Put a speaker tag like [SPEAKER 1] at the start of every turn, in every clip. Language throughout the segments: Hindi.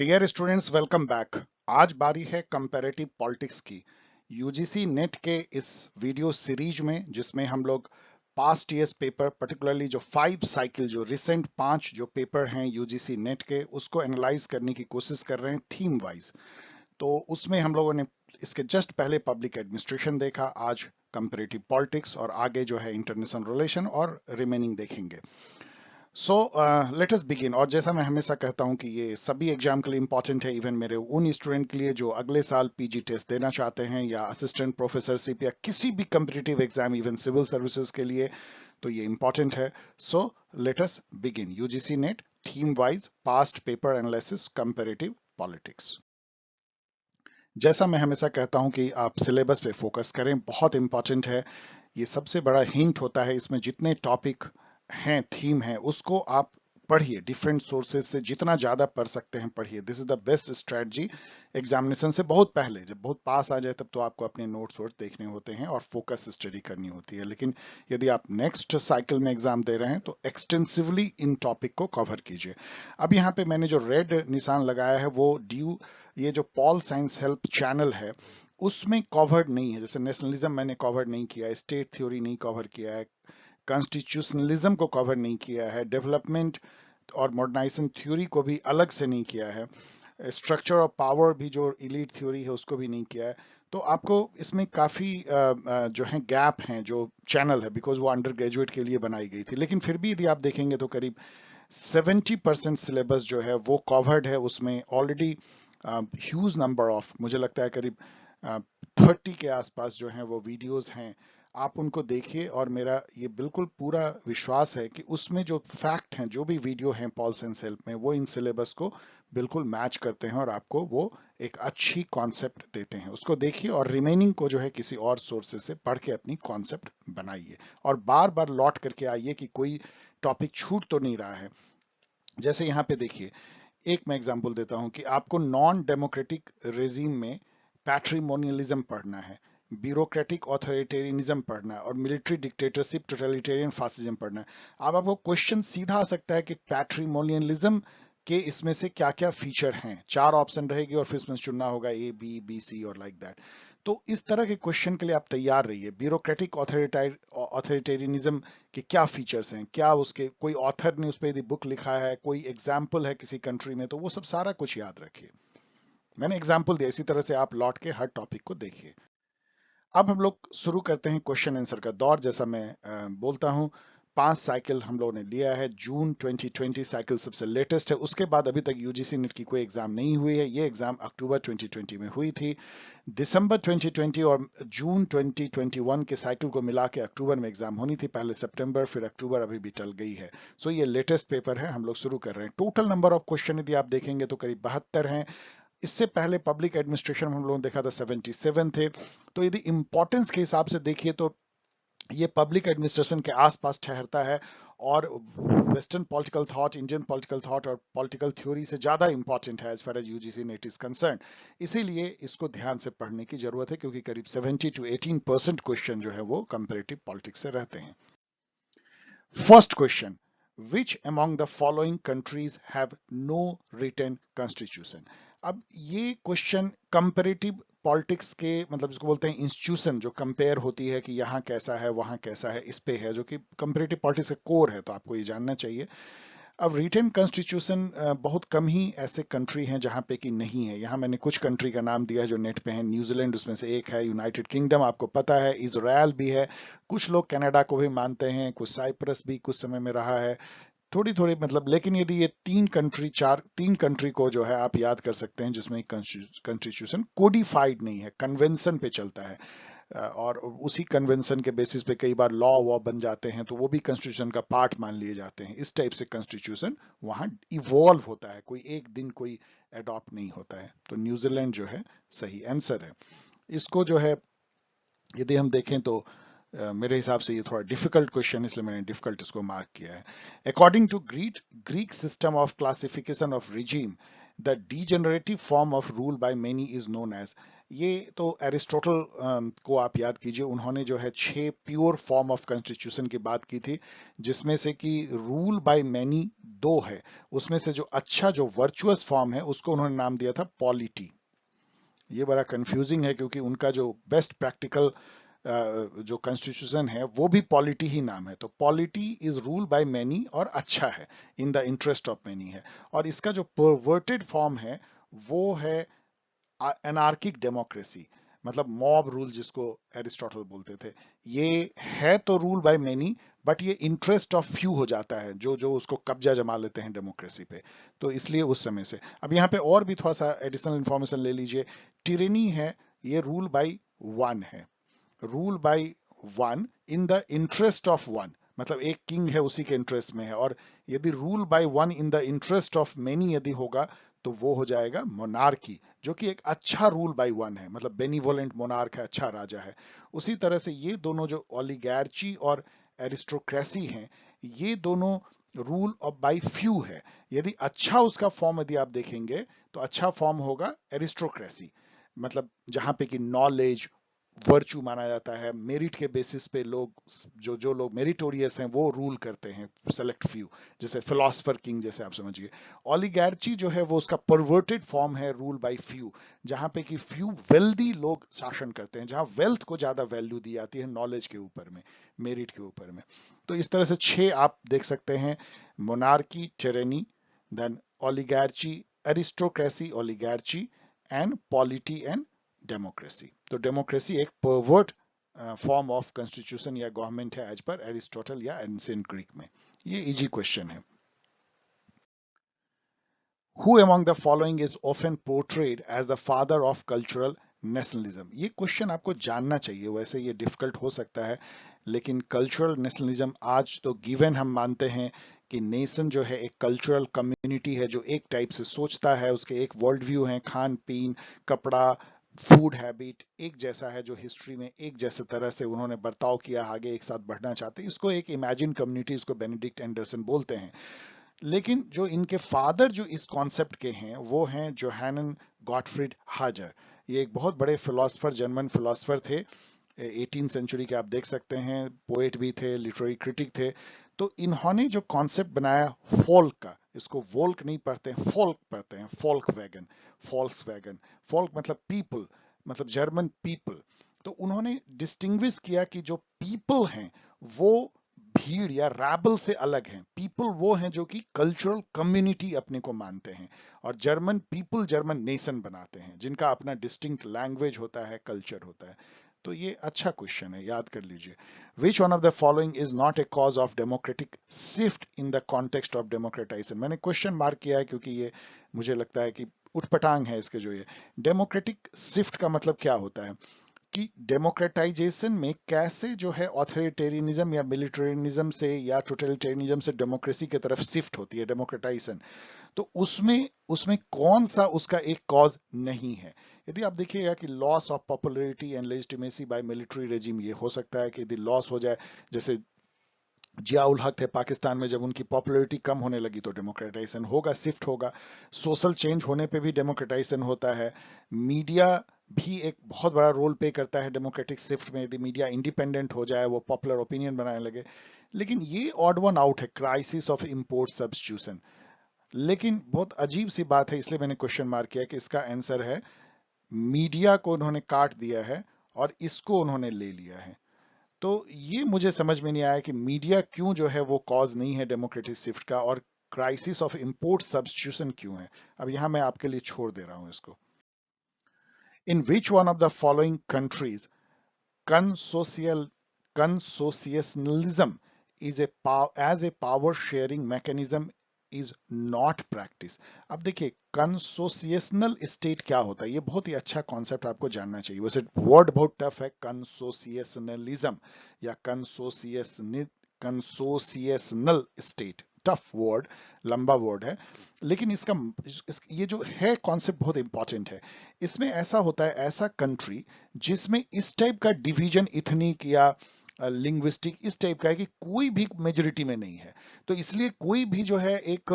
[SPEAKER 1] Dear students, welcome back. आज बारी है कंपैरेटिव पॉलिटिक्स की। यूजीसी नेट के इस वीडियो सीरीज में, जिसमें हम लोग पास्ट ईयर्स पेपर, पर्टिकुलरली जो 5 साइकिल, जो रिसेंट 5 जो पेपर हैं यूजीसी नेट के, उसको एनालाइज करने की कोशिश कर रहे हैं थीम वाइज। तो उसमें हम लोगों ने इसके जस्ट पहले पब्लिक एडमिनिस्ट्रेशन देखा, आज कंपैरेटिव पॉलिटिक्स, और आगे जो है इंटरनेशनल रिलेशन और रिमेनिंग देखेंगे। सो लेट अस बिगिन। और जैसा मैं हमेशा कहता हूं कि ये सभी एग्जाम के लिए इंपॉर्टेंट है, इवन मेरे उन स्टूडेंट के लिए जो अगले साल पीजी टेस्ट देना चाहते हैं, या असिस्टेंट प्रोफेसरशिप, या किसी भी competitive exam, even civil services के लिए, तो ये इंपॉर्टेंट है। So let us begin. UGC NET theme wise past paper analysis comparative politics. जैसा मैं हमेशा कहता हूं कि आप सिलेबस पे फोकस करें, बहुत इंपॉर्टेंट है। ये सबसे बड़ा हिंट होता है, इसमें जितने टॉपिक हैं, थीम है, उसको आप पढ़िए, डिफरेंट सोर्सेज से जितना ज्यादा पढ़ सकते हैं पढ़िए। This is the best strategy. Examination से बहुत पहले, जब बहुत पास आ जाए, तब तो आपको अपने नोट्स वोट्स देखने होते हैं और फोकस स्टडी करनी होती है। लेकिन यदि आप नेक्स्ट साइकिल में एग्जाम दे रहे हैं तो एक्सटेंसिवली इन टॉपिक को कवर कीजिए। अब यहाँ पे मैंने जो रेड निशान लगाया है, वो ड्यू, ये जो पॉल साइंस हेल्प चैनल है, उसमें कवर्ड नहीं है। जैसे नेशनलिज्म मैंने कवर नहीं किया है, स्टेट थ्योरी नहीं कवर किया है, कॉन्स्टिट्यूशनलिज्म को कवर नहीं किया है, डेवलपमेंट और मॉडर्नाइजेशन थ्योरी को भी अलग से नहीं किया है, स्ट्रक्चर ऑफ पावर भी जो इलीट थ्योरी है उसको भी नहीं किया है। तो आपको इसमें काफी जो है गैप हैं, जो चैनल है, बिकॉज वो अंडर ग्रेजुएट के लिए बनाई गई थी। लेकिन फिर भी यदि आप देखेंगे तो करीब 70% सिलेबस जो है वो कवर्ड है उसमें ऑलरेडी। ह्यूज नंबर ऑफ, मुझे लगता है करीब 30 के आसपास जो हैं वो वीडियोस हैं। आप उनको देखिए, और मेरा ये बिल्कुल पूरा विश्वास है कि उसमें जो फैक्ट हैं, जो भी वीडियो हैं पॉल साइंस हेल्प में, वो इन सिलेबस को बिल्कुल मैच करते हैं और आपको वो एक अच्छी कॉन्सेप्ट देते हैं। उसको देखिए और रिमेनिंग को जो है किसी और सोर्सेज से पढ़ के अपनी कॉन्सेप्ट बनाइए, और बार बार लौट करके आइए कि कोई टॉपिक छूट तो नहीं रहा है। जैसे यहाँ पे देखिए, एक मैं एग्जांपल देता हूं कि आपको नॉन डेमोक्रेटिक रेजिम में पैट्रिमोनियलिज्म पढ़ना है, ब्यूरोक्रेटिक ऑथोरिटेरियनिज्म पढ़ना है, और मिलिट्री डिक्टेटरशिप, टोटलिटेरियन फासिज्म पढ़ना है। अब आपको क्वेश्चन सीधा आ सकता है कि पैट्रिमोनियलिज्म के इसमें से क्या क्या फीचर हैं। 4 ऑप्शन रहेगी और फिर इसमें चुनना होगा ए, बी, बी, सी और लाइक दैट। तो इस तरह के क्वेश्चन के लिए आप तैयार रहिए। ब्यूरोक्रेटिक ऑथोरिटेरियनिज्म के क्या फीचर्स हैं, क्या उसके कोई ऑथर ने उस पर यदि बुक लिखा है, कोई एग्जाम्पल है किसी कंट्री में, तो वो सब सारा कुछ याद रखिए। मैंने एग्जाम्पल दिया, इसी तरह से आप लौट के हर टॉपिक को देखिए। अब हम लोग शुरू करते हैं क्वेश्चन आंसर का दौर। जैसा मैं बोलता हूं, 5 साइकिल हम लोगों ने लिया है। जून 2020 साइकिल सबसे लेटेस्ट है। उसके बाद अभी तक यूजीसी नेट की कोई एग्जाम नहीं हुई है। ये एग्जाम अक्टूबर 2020 में हुई थी। दिसंबर 2020 और जून 2021 के साइकिल को मिला के अक्टूबर में एग्जाम होनी थी, पहले सितंबर, फिर अक्टूबर, अभी भी टल गई है। सो ये लेटेस्ट पेपर है, हम लोग शुरू कर रहे हैं। टोटल नंबर ऑफ क्वेश्चन यदि आप देखेंगे तो करीब 72 हैं। इससे पहले पब्लिक एडमिनिस्ट्रेशन हम लोगों ने देखा था 77 थे। तो यदि इंपॉर्टेंस के हिसाब से देखिए तो ये पब्लिक एडमिनिस्ट्रेशन के आसपास ठहरता है, और western political thought, Indian political thought और पॉलिटिकल थ्योरी से ज्यादा इंपॉर्टेंट है as far as UGC NET is concern. इसीलिए इसको ध्यान से पढ़ने की जरूरत है, क्योंकि करीब 70 to 18% क्वेश्चन जो है वो कंपैरेटिव पॉलिटिक्स से रहते हैं। First question, which among the following countries have no written constitution. अब ये क्वेश्चन कंपैरेटिव पॉलिटिक्स के, मतलब जिसको बोलते हैं इंस्टीट्यूशन, जो कंपेयर होती है कि यहाँ कैसा है वहां कैसा है, इस पे है, जो कि कंपैरेटिव पॉलिटिक्स का कोर है, तो आपको ये जानना चाहिए। अब रिटन कॉन्स्टिट्यूशन बहुत कम ही ऐसे कंट्री हैं जहां पे कि नहीं है। यहाँ मैंने कुछ कंट्री का नाम दिया है जो नेट पे है। न्यूजीलैंड उसमें से एक है, यूनाइटेड किंगडम आपको पता है, इजराइल भी है, कुछ लोग कनाडा को भी मानते हैं, कुछ साइप्रस भी कुछ समय में रहा है, थोड़ी थोड़ी, मतलब। लेकिन यदि ये 3 कंट्री को जो है आप याद कर सकते हैं जिसमें कॉन्स्टिट्यूशन कोडिफाइड नहीं है, कन्वेंशन पे चलता है, और उसी कन्वेंशन के बेसिस पे कई बार लॉ वॉ बन जाते हैं, तो वो भी कॉन्स्टिट्यूशन का पार्ट मान लिए जाते हैं। इस टाइप से कॉन्स्टिट्यूशन वहां इवॉल्व होता है, कोई एक दिन कोई अडॉप्ट नहीं होता है। तो न्यूजीलैंड जो है सही आंसर है। इसको जो है यदि हम देखें तो मेरे हिसाब से ये थोड़ा डिफिकल्ट क्वेश्चन, इसलिए मैंने डिफिकल्ट इसको मार्क किया है। According to Greek system of classification of regime, the degenerative form of rule by many is known as. ये तो एरिस्टोटल को आप याद कीजिए, उन्होंने जो है 6 प्योर फॉर्म ऑफ कॉन्स्टिट्यूशन की बात की थी, जिसमें से कि रूल बाय मैनी 2 है, उसमें से जो अच्छा जो वर्चुअस फॉर्म है उसको उन्होंने नाम दिया था पॉलिटी। ये बड़ा कंफ्यूजिंग है क्योंकि उनका जो बेस्ट प्रैक्टिकल जो कॉन्स्टिट्यूशन है वो भी पॉलिटी ही नाम है। तो polity is rule by many और अच्छा है, in the interest of many है। और इसका जो परवर्टेड फॉर्म है वो है एनार्किक डेमोक्रेसी, मतलब मॉब रूल जिसको एरिस्टोटल बोलते थे। ये है तो रूल बाय मेनी, बट ये इंटरेस्ट ऑफ फ्यू हो जाता है, जो जो उसको कब्जा जमा लेते हैं डेमोक्रेसी पे। तो इसलिए उस समय से अब यहाँ पे और भी थोड़ा सा एडिशनल इंफॉर्मेशन ले लीजिए। टिरेनी है, ये रूल बाय वन है, rule by one in the interest of one, मतलब एक किंग है उसी के इंटरेस्ट में है। और यदि rule by one in the interest of many यदि होगा तो वो हो जाएगा मोनार्की, जो कि एक अच्छा रूल बाय वन है, मतलब बेनिवोलेंट मोनार्क है, अच्छा राजा है। उसी तरह से ये दोनों जो ओलिगार्ची और एरिस्टोक्रेसी हैं, ये दोनों रूल ऑफ बाय फ्यू है। यदि अच्छा उसका फॉर्म यदि आप देखेंगे तो अच्छा फॉर्म होगा एरिस्टोक्रेसी, मतलब जहां पे कि नॉलेज वर्च्यू माना जाता है, मेरिट के बेसिस पे लोग, जो जो लोग मेरिटोरियस हैं वो रूल करते हैं, सेलेक्ट फ्यू, जैसे फिलोसफर किंग जैसे आप समझिए। ओलिगार्ची जो है वो उसका परवर्टेड फॉर्म है रूल बाय फ्यू, जहां पे कि फ्यू वेल्दी लोग शासन करते हैं, जहां वेल्थ को ज्यादा वैल्यू दी जाती है नॉलेज के ऊपर में, मेरिट के ऊपर में। तो इस तरह से 6 आप देख सकते हैं, monarchy, tyranny, then oligarchy, aristocracy, oligarchy and polity and democracy. तो डेमोक्रेसी एक परवर्ट फॉर्म ऑफ कॉन्स्टिट्यूशन या गवर्नमेंट है एज पर एरिस्टोटल या एंशिएंट ग्रीक में। ये इजी क्वेश्चन है। Who among the following is often portrayed as the father of cultural nationalism? ये क्वेश्चन आपको जानना चाहिए, वैसे ये डिफिकल्ट हो सकता है, लेकिन कल्चरल नेशनलिज्म आज तो गिवन हम मानते हैं कि नेशन जो है एक कल्चरल कम्युनिटी है, जो एक टाइप से सोचता है, उसके एक वर्ल्ड व्यू है, खान पीन, कपड़ा, फूड हैबिट एक जैसा है, जो हिस्ट्री में एक जैसे तरह से उन्होंने बर्ताव किया, आगे एक साथ बढ़ना चाहते हैं, इसको एक इमेजिन कम्युनिटी, इसको बेनेडिक्ट एंडरसन बोलते हैं। लेकिन जो इनके फादर जो इस कॉन्सेप्ट के हैं वो हैं जोहानन गॉटफ्रीड हाजर। ये एक बहुत बड़े फिलोसफर, जर्मन फिलोसफर थे, 18 सेंचुरी के आप देख सकते हैं, पोएट भी थे, लिटरेरी क्रिटिक थे। तो इन्होंने जो कॉन्सेप्ट बनाया फोल्क का, इसको वोल्क नहीं पढ़ते हैं, फोल्क पढ़ते हैं, folk wagon, false wagon. Folk मतलब पीपल, मतलब जर्मन पीपल। तो उन्होंने डिस्टिंग्विश किया कि जो पीपल हैं वो भीड़ या रैबल से अलग हैं। पीपल वो हैं जो कि कल्चरल कम्युनिटी अपने को मानते हैं, और जर्मन पीपल जर्मन नेशन बनाते हैं, जिनका अपना डिस्टिंक्ट लैंग्वेज होता है, कल्चर होता है। तो ये अच्छा क्वेश्चन है, याद कर लीजिए। विच one of the following is not A cause of democratic shift in the context of democratisation? मैंने क्वेश्चन मार्क किया है क्योंकि ये मुझे लगता है कि उठपटांग है इसके। जो ये डेमोक्रेटिक शिफ्ट का मतलब क्या होता है कि डेमोक्रेटाइजेशन में कैसे जो है ऑथोरिटेरियनिज्म या मिलिटरियनिज्म से या टोटलिटेरियनिज्म से डेमोक्रेसी की तरफ शिफ्ट होती है डेमोक्रेटाइजेशन। तो उसमें उसमें कौन सा उसका एक कॉज नहीं है। यदि आप देखिएगा कि loss of popularity and legitimacy by military regime, ये हो सकता है कि यदि लॉस हो जाए, जैसे जिया उल हक थे पाकिस्तान में, जब उनकी पॉपुलैरिटी कम होने लगी तो डेमोक्रेटाइजेशन होगा, शिफ्ट होगा। सोशल चेंज होने पे भी डेमोक्रेटाइजेशन होता है। मीडिया भी एक बहुत बड़ा रोल प्ले करता है डेमोक्रेटिक शिफ्ट में, यदि मीडिया इंडिपेंडेंट हो जाए, वो पॉपुलर ओपिनियन बनाने लगे। लेकिन ये ऑड वन आउट है, क्राइसिस ऑफ इंपोर्ट सब्स्टिट्यूशन। लेकिन बहुत अजीब सी बात है, इसलिए मैंने क्वेश्चन मार्क किया कि इसका आंसर है मीडिया को उन्होंने काट दिया है और इसको उन्होंने ले लिया है। तो ये मुझे समझ में नहीं आया कि मीडिया क्यों जो है वो कॉज नहीं है डेमोक्रेटिक शिफ्ट का, और क्राइसिस ऑफ इंपोर्ट सब्स्टिट्यूशन क्यों है। अब यहां मैं आपके लिए छोड़ दे रहा हूं इसको। In which one of the following countries consociational consociationalism is as a power sharing mechanism is not practice? अब देखिए कंसोसिएशनल स्टेट क्या होता है, ये बहुत ही अच्छा कॉन्सेप्ट आपको जानना चाहिए। वैसे वर्ड बहुत टफ है, कंसोसिएशनलिज्म या कंसोसिएशनल स्टेट, टफ वर्ड, लंबा वर्ड है। लेकिन ये जो है कॉन्सेप्ट बहुत इंपॉर्टेंट है। इसमें ऐसा होता है, ऐसा कंट्री जिसमें इस टाइप का डिवीजन इथनिक या लिंग्विस्टिक इस टाइप का है कि कोई भी मेजोरिटी में नहीं है, तो इसलिए कोई भी जो है एक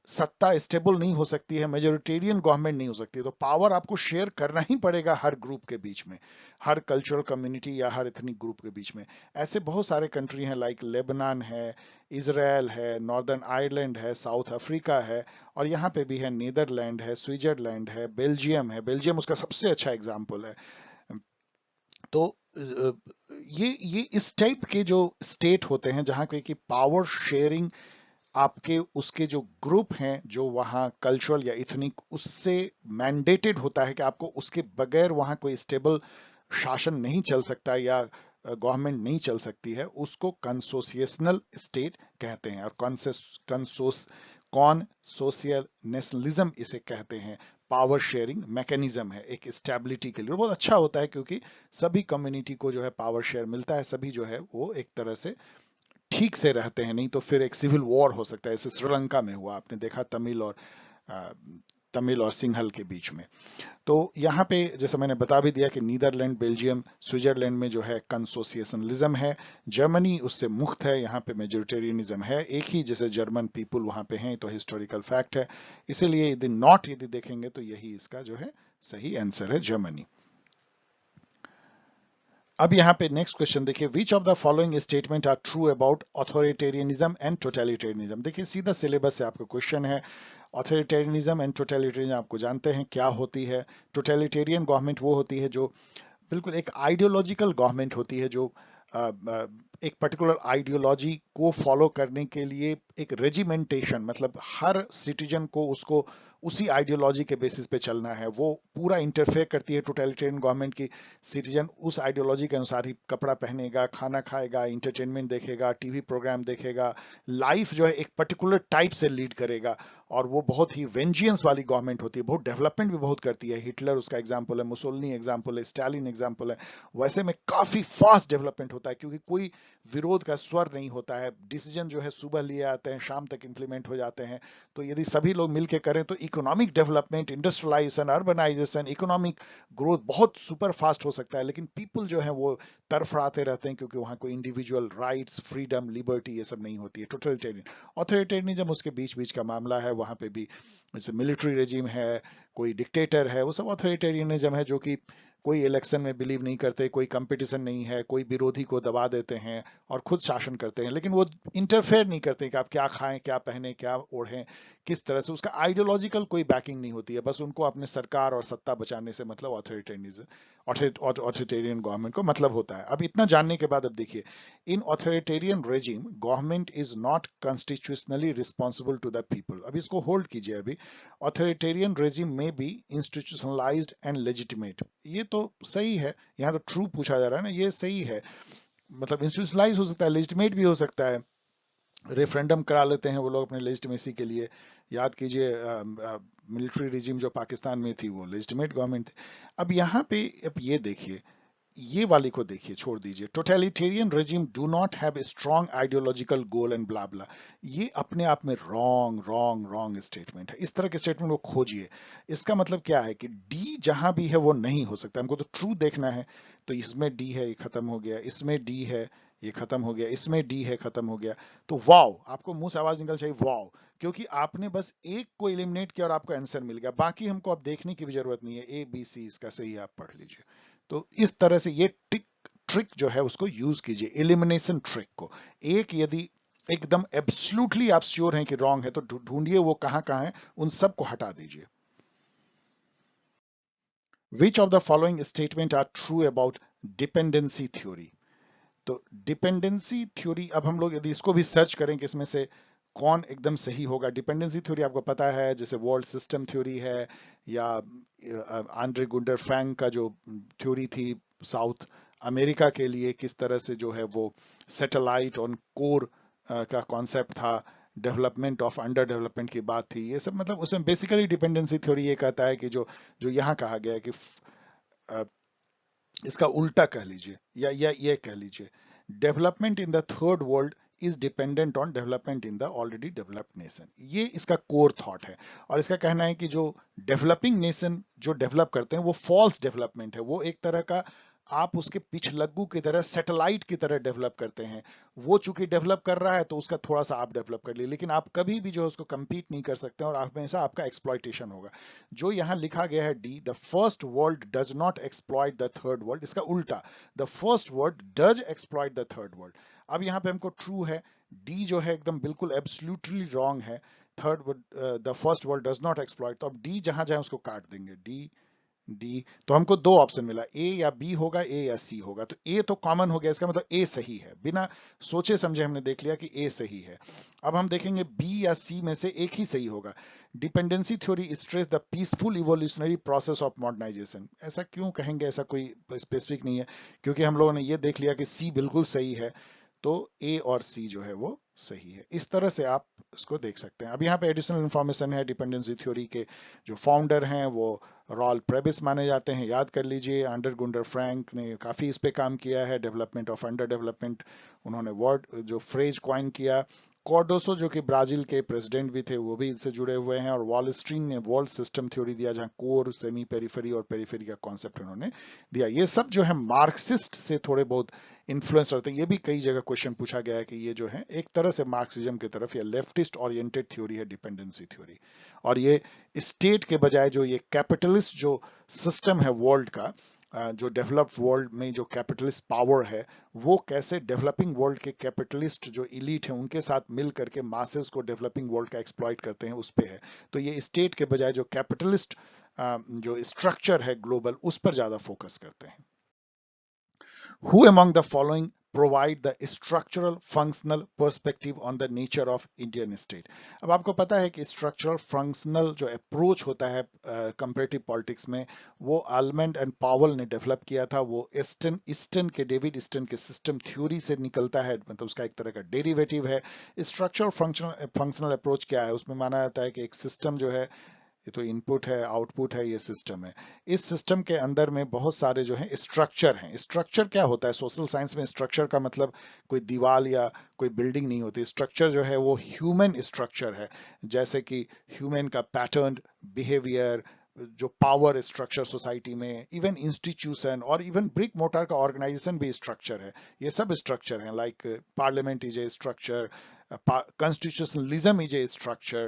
[SPEAKER 1] सत्ता स्टेबल नहीं हो सकती है, मेजोरिटेरियन गवर्नमेंट नहीं हो सकती, तो पावर आपको शेयर करना ही पड़ेगा हर ग्रुप के बीच में, हर कल्चरल कम्युनिटी या हर एथनिक ग्रुप के बीच में। ऐसे बहुत सारे कंट्री हैं, लाइक लेबनान है, इसराइल है, नॉर्दर्न आयरलैंड है, साउथ अफ्रीका है, और यहाँ पे भी है नीदरलैंड है, स्विट्जरलैंड है, बेल्जियम है। बेल्जियम उसका सबसे अच्छा एग्जाम्पल है। तो ये इस टाइप के जो स्टेट होते हैं जहाँ पे कि पावर शेयरिंग आपके उसके जो ग्रुप हैं जो वहाँ कल्चरल या इथनिक, उससे मैंडेटेड होता है कि आपको उसके बगैर वहाँ कोई स्टेबल शासन नहीं चल सकता या गवर्नमेंट नहीं चल सकती है, उसको कंसोसिएशनल स्टेट कहते हैं। और कॉन्सोसियल नेशनलिज्म इसे कहते हैं। पावर शेयरिंग मैकेनिज्म है एक स्टेबिलिटी के लिए, और बहुत अच्छा होता है क्योंकि सभी कम्युनिटी को जो है पावर शेयर मिलता है, सभी जो है वो एक तरह से ठीक से रहते हैं। नहीं तो फिर एक सिविल वॉर हो सकता है, जैसे श्रीलंका में हुआ, आपने देखा अ, तमिल और सिंहल के बीच में। तो यहाँ पे जैसे मैंने बता भी दिया कि नीदरलैंड, बेल्जियम, स्विट्जरलैंड में जो है कंसोसिएशनलिज्म है। जर्मनी उससे मुक्त है, यहाँ पे मेजोरिटेरियनिज्म है। एक ही जैसे जर्मन पीपुल वहाँ पे हैं, तो हिस्टोरिकल फैक्ट है। इसीलिए यदि देखेंगे तो यही इसका जो है सही आंसर है, जर्मनी। अब यहाँ पे नेक्स्ट क्वेश्चन देखिए, which of the following statement are true about authoritarianism and totalitarianism. देखिए सीधा सिलेबस से आपका क्वेश्चन है। ऑथोरिटेरियनिज्म एंड टोटलिटेरियनिज्म आपको जानते हैं क्या होती है। टोटलिटेरियन गवर्नमेंट वो होती है जो बिल्कुल एक आइडियोलॉजिकल गवर्नमेंट होती है, जो एक पर्टिकुलर आइडियोलॉजी को फॉलो करने के लिए एक रेजिमेंटेशन, मतलब हर सिटीजन को उसको उसी आइडियोलॉजी के बेसिस पे चलना है, वो पूरा इंटरफेयर करती है टोटलिटेरियन गवर्नमेंट की। सिटीजन उस आइडियोलॉजी के अनुसार ही कपड़ा पहनेगा, खाना खाएगा, इंटरटेनमेंट देखेगा, टीवी प्रोग्राम देखेगा, लाइफ जो है एक पर्टिकुलर टाइप से लीड करेगा। और वो बहुत ही वेंजियंस वाली गवर्नमेंट होती है, बहुत डेवलपमेंट भी बहुत करती है। हिटलर उसका एग्जाम्पल है, मुसोलिनी एग्जाम्पल है, स्टालिन एग्जाम्पल है। वैसे में काफी फास्ट डेवलपमेंट होता है क्योंकि कोई विरोध का स्वर नहीं होता है। डिसीजन जो है सुबह लिए आते हैं, शाम तक इंप्लीमेंट हो जाते हैं। तो यदि सभी लोग मिलकर करें तो economic development, industrialization, urbanization, economic growth बहुत सुपर फास्ट हो सकता है। लेकिन पीपल जो है वो तरफड़ाते रहते हैं क्योंकि वहां कोई इंडिविजुअल राइट्स, फ्रीडम, लिबर्टी ये सब नहीं होती है। टोटलिटेरियन, ऑथोरिटेरियनिज्म उसके बीच बीच का मामला है। वहां पे भी जैसे मिलिट्री रेजिम है, कोई डिक्टेटर है, वो सब ऑथोरिटेरियनिज्म है, जो कि कोई इलेक्शन में बिलीव नहीं करते, कोई कंपटीशन नहीं है, कोई विरोधी को दबा देते हैं और खुद शासन करते हैं। लेकिन वो इंटरफेयर नहीं करते कि आप क्या खाएं, क्या पहने, क्या ओढ़ें, किस तरह से। उसका आइडियोलॉजिकल कोई बैकिंग नहीं होती है, बस उनको अपने सरकार और सत्ता बचाने से मतलब ऑथोरिटेरियन गवर्नमेंट को मतलब होता है। अब इतना जानने के बाद अब देखिए, in authoritarian regime government is not constitutionally responsible to the people. अब इसको होल्ड कीजिए। अभी ऑथोरिटेरियन रेजिम में बी इंस्टीट्यूशनलाइज्ड एंड लेजिटिमेट, ये तो सही है। यहाँ तो ट्रू पूछा जा रहा है ना, ये सही है। मतलब इंस्टीट्यूशनलाइज हो सकता है, लेजिटिमेट भी हो सकता है। रेफरेंडम करा लेते हैं वो लोग अपने लेजिटिमेसी के लिए। याद कीजिए मिलिट्री रिजीम जो पाकिस्तान में थी वो लेजिटिमेट गवर्नमेंट थी। अब यहाँ पे अब ये देखिए, ये वाली को देखिए, छोड़ दीजिए। Totalitarian regime do not have a strong ideological goal and blah blah, ये अपने आप में रॉन्ग रॉन्ग रॉन्ग स्टेटमेंट है। इस तरह के स्टेटमेंट को खोजिए। इसका मतलब क्या है कि डी जहां भी है वो नहीं हो सकता। हमको तो ट्रू देखना है, तो इसमें डी है, ये खत्म हो गया। इसमें डी है, ये खत्म हो गया। इसमें डी है, खत्म हो गया। तो वाओ, आपको मुंह से आवाज निकल चाहिए वाओ, क्योंकि आपने बस एक को एलिमिनेट किया और आपको आंसर मिल गया। बाकी हमको अब देखने की भी जरूरत नहीं है, ए बी सी इसका सही आप पढ़ लीजिए। तो इस तरह से ये ट्रिक जो है उसको यूज कीजिए, एलिमिनेशन ट्रिक को। एक यदि एकदम एब्सोल्युटली आप श्योर हैं कि रॉन्ग है तो ढूंढिए वो कहां कहां है, उन सबको हटा दीजिए। Which of the following statement are true about dependency theory. तो डिपेंडेंसी थ्योरी, अब हम लोग यदि इसको भी सर्च करें कि इसमें से कौन एकदम सही होगा। डिपेंडेंसी थ्योरी आपको पता है, जैसे वर्ल्ड सिस्टम थ्योरी है, या आंड्रे गुंडर फ्रैंक का जो थ्योरी थी साउथ अमेरिका के लिए, किस तरह से जो है वो सैटेलाइट ऑन कोर का कॉन्सेप्ट था, डेवलपमेंट ऑफ अंडर डेवलपमेंट की बात थी, ये सब। मतलब उसमें बेसिकली डिपेंडेंसी थ्योरी ये कहता है कि जो जो यहाँ कहा गया है कि इसका उल्टा कह लीजिए, या ये कह लीजिए, development in the third world is dependent on development in the already developed nation. ये इसका कोर थॉट है। और इसका कहना है कि जो डेवलपिंग नेशन जो डेवलप करते हैं वो फॉल्स डेवलपमेंट है, वो एक तरह का आप उसके पिछलग्गू की तरह, सैटेलाइट की तरह डेवलप करते हैं। वो चूंकि डेवलप कर रहा है तो उसका थोड़ा सा आप डेवलप कर लिए, लेकिन आप कभी भी जो है उसको compete नहीं कर सकते और हमेशा आपका एक्सप्लॉइटेशन होगा। जो यहाँ लिखा गया है D, the first world does not exploit the third world, इसका उल्टा, the first world does exploit the third world. अब यहाँ पे हमको ट्रू है, डी जो है एकदम बिल्कुल एब्सोल्युटली रॉन्ग है। Third world, the first world does not exploit, तो अब डी जहां जाए उसको काट देंगे, डी डी। तो हमको दो ऑप्शन मिला, ए या बी होगा, ए या सी होगा। तो ए तो कॉमन हो गया, इसका मतलब ए सही है, बिना सोचे समझे हमने देख लिया कि ए सही है। अब हम देखेंगे बी या सी में से एक ही सही होगा। Dependency theory stress the peaceful evolutionary process of modernization. ऐसा क्यों कहेंगे, ऐसा कोई स्पेसिफिक नहीं है, क्योंकि हम लोगों ने ये देख लिया कि सी बिल्कुल सही है, तो ए और सी जो है वो सही है। इस तरह से आप इसको देख सकते हैं। अब यहाँ पे एडिशनल इंफॉर्मेशन है, डिपेंडेंसी थ्योरी के जो फाउंडर हैं वो रॉल प्रेबिस माने जाते हैं, याद कर लीजिए। अंडर गुंडर फ्रैंक ने काफी इस पे काम किया है, डेवलपमेंट ऑफ अंडर डेवलपमेंट, उन्होंने वर्ड जो फ्रेज कॉइन किया। कॉर्डोसो जो कि ब्राजील के प्रेसिडेंट भी थे, वो भी इससे जुड़े हुए हैं। और वॉलस्टीन ने वर्ल्ड सिस्टम थ्योरी दिया, जहां कोर, सेमी पेरिफेरी और पेरिफेरी का कॉन्सेप्ट उन्होंने दिया। ये सब जो है मार्क्सिस्ट से थोड़े बहुत इन्फ्लुएंस होते हैं। ये भी कई जगह क्वेश्चन पूछा गया है कि ये जो है एक तरह से मार्क्सिज्म की तरफ या लेफ्टिस्ट ओरिएंटेड थ्योरी है डिपेंडेंसी थ्योरी। और ये स्टेट के बजाय जो ये कैपिटलिस्ट जो सिस्टम है वर्ल्ड का, जो डेवलप्ड वर्ल्ड में जो कैपिटलिस्ट पावर है, वो कैसे डेवलपिंग वर्ल्ड के कैपिटलिस्ट जो इलीट है उनके साथ मिल करके मासेस को डेवलपिंग वर्ल्ड का एक्सप्लॉइट करते हैं, उस पे है। तो ये स्टेट के बजाय जो कैपिटलिस्ट जो स्ट्रक्चर है ग्लोबल, उस पर ज्यादा फोकस करते हैं। Who among the following provide the structural functional perspective on the nature of Indian state? अब आपको पता है कि structural functional जो अप्रोच होता है कंपेरेटिव पॉलिटिक्स में, वो आलमंड एंड पावल ने डेवलप किया था। वो ईस्टन के, डेविड ईस्टन के सिस्टम थ्योरी से निकलता है, मतलब उसका एक तरह का डेरिवेटिव है। स्ट्रक्चरल फंक्शनल अप्रोच क्या है, उसमें माना जाता है कि एक सिस्टम जो है, ये तो इनपुट है, आउटपुट है, ये सिस्टम है। इस सिस्टम के अंदर में बहुत सारे जो है स्ट्रक्चर हैं। स्ट्रक्चर क्या होता है, सोशल साइंस में स्ट्रक्चर का मतलब कोई दीवार या कोई बिल्डिंग नहीं होती। स्ट्रक्चर जो है वो ह्यूमन स्ट्रक्चर है, जैसे कि ह्यूमन का पैटर्न बिहेवियर, जो पावर स्ट्रक्चर सोसाइटी में, इवन इंस्टीट्यूशन और इवन ब्रिक मोटर का ऑर्गेनाइजेशन भी स्ट्रक्चर है। ये सब स्ट्रक्चर है। Like parliament is a structure, constitutionalism is a structure,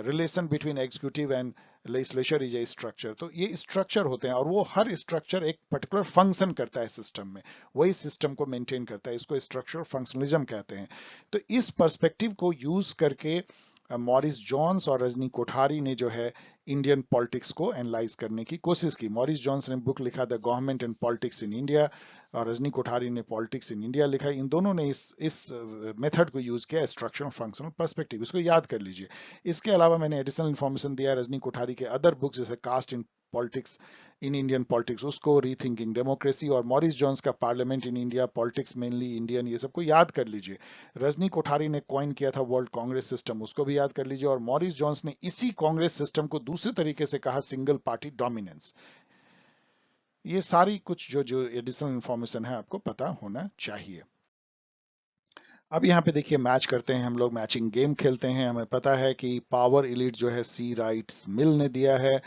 [SPEAKER 1] relation between executive and legislature is a structure। तो ये स्ट्रक्चर होते हैं और वो हर स्ट्रक्चर एक पर्टिकुलर फंक्शन करता है सिस्टम में, वही सिस्टम को मेंटेन करता है। इसको स्ट्रक्चरल फंक्शनलिज्म कहते हैं। तो इस पर्सपेक्टिव को यूज करके मॉरिस जॉन्स और रजनी कोठारी ने जो है इंडियन पॉलिटिक्स को एनालाइज करने की कोशिश की। मॉरिस जॉन्स ने बुक लिखा the government and politics in India, और रजनी कोठारी ने पॉलिटिक्स इन इंडिया लिखा। इन दोनों ने इस मेथड को यूज किया, स्ट्रक्चरल फंक्शनल पर्सपेक्टिव। इसको याद कर लीजिए। इसके अलावा मैंने एडिशनल इन्फॉर्मेशन दिया है रजनी कोठारी के अदर बुक्स, जैसे caste in politics in Indian politics, उसको रीथिंकिंग डेमोक्रेसी, और मॉरिस जॉन्स का parliament in India, politics mainly Indian, ये सबको याद कर लीजिए। रजनी कोठारी ने कॉइन किया था वर्ल्ड कांग्रेस सिस्टम, उसको भी याद कर लीजिए। और मॉरिस जॉन्स ने इसी कांग्रेस सिस्टम को दूसरे तरीके से कहा, सिंगल पार्टी डोमिनेंस। ये सारी कुछ जो एडिशनल इंफॉर्मेशन है आपको पता होना चाहिए। अब यहाँ पे देखिए मैच करते हैं हम लोग, मैचिंग गेम खेलते हैं। हमें पता है कि पावर इलीट जो है सी राइट्स मिल ने दिया है,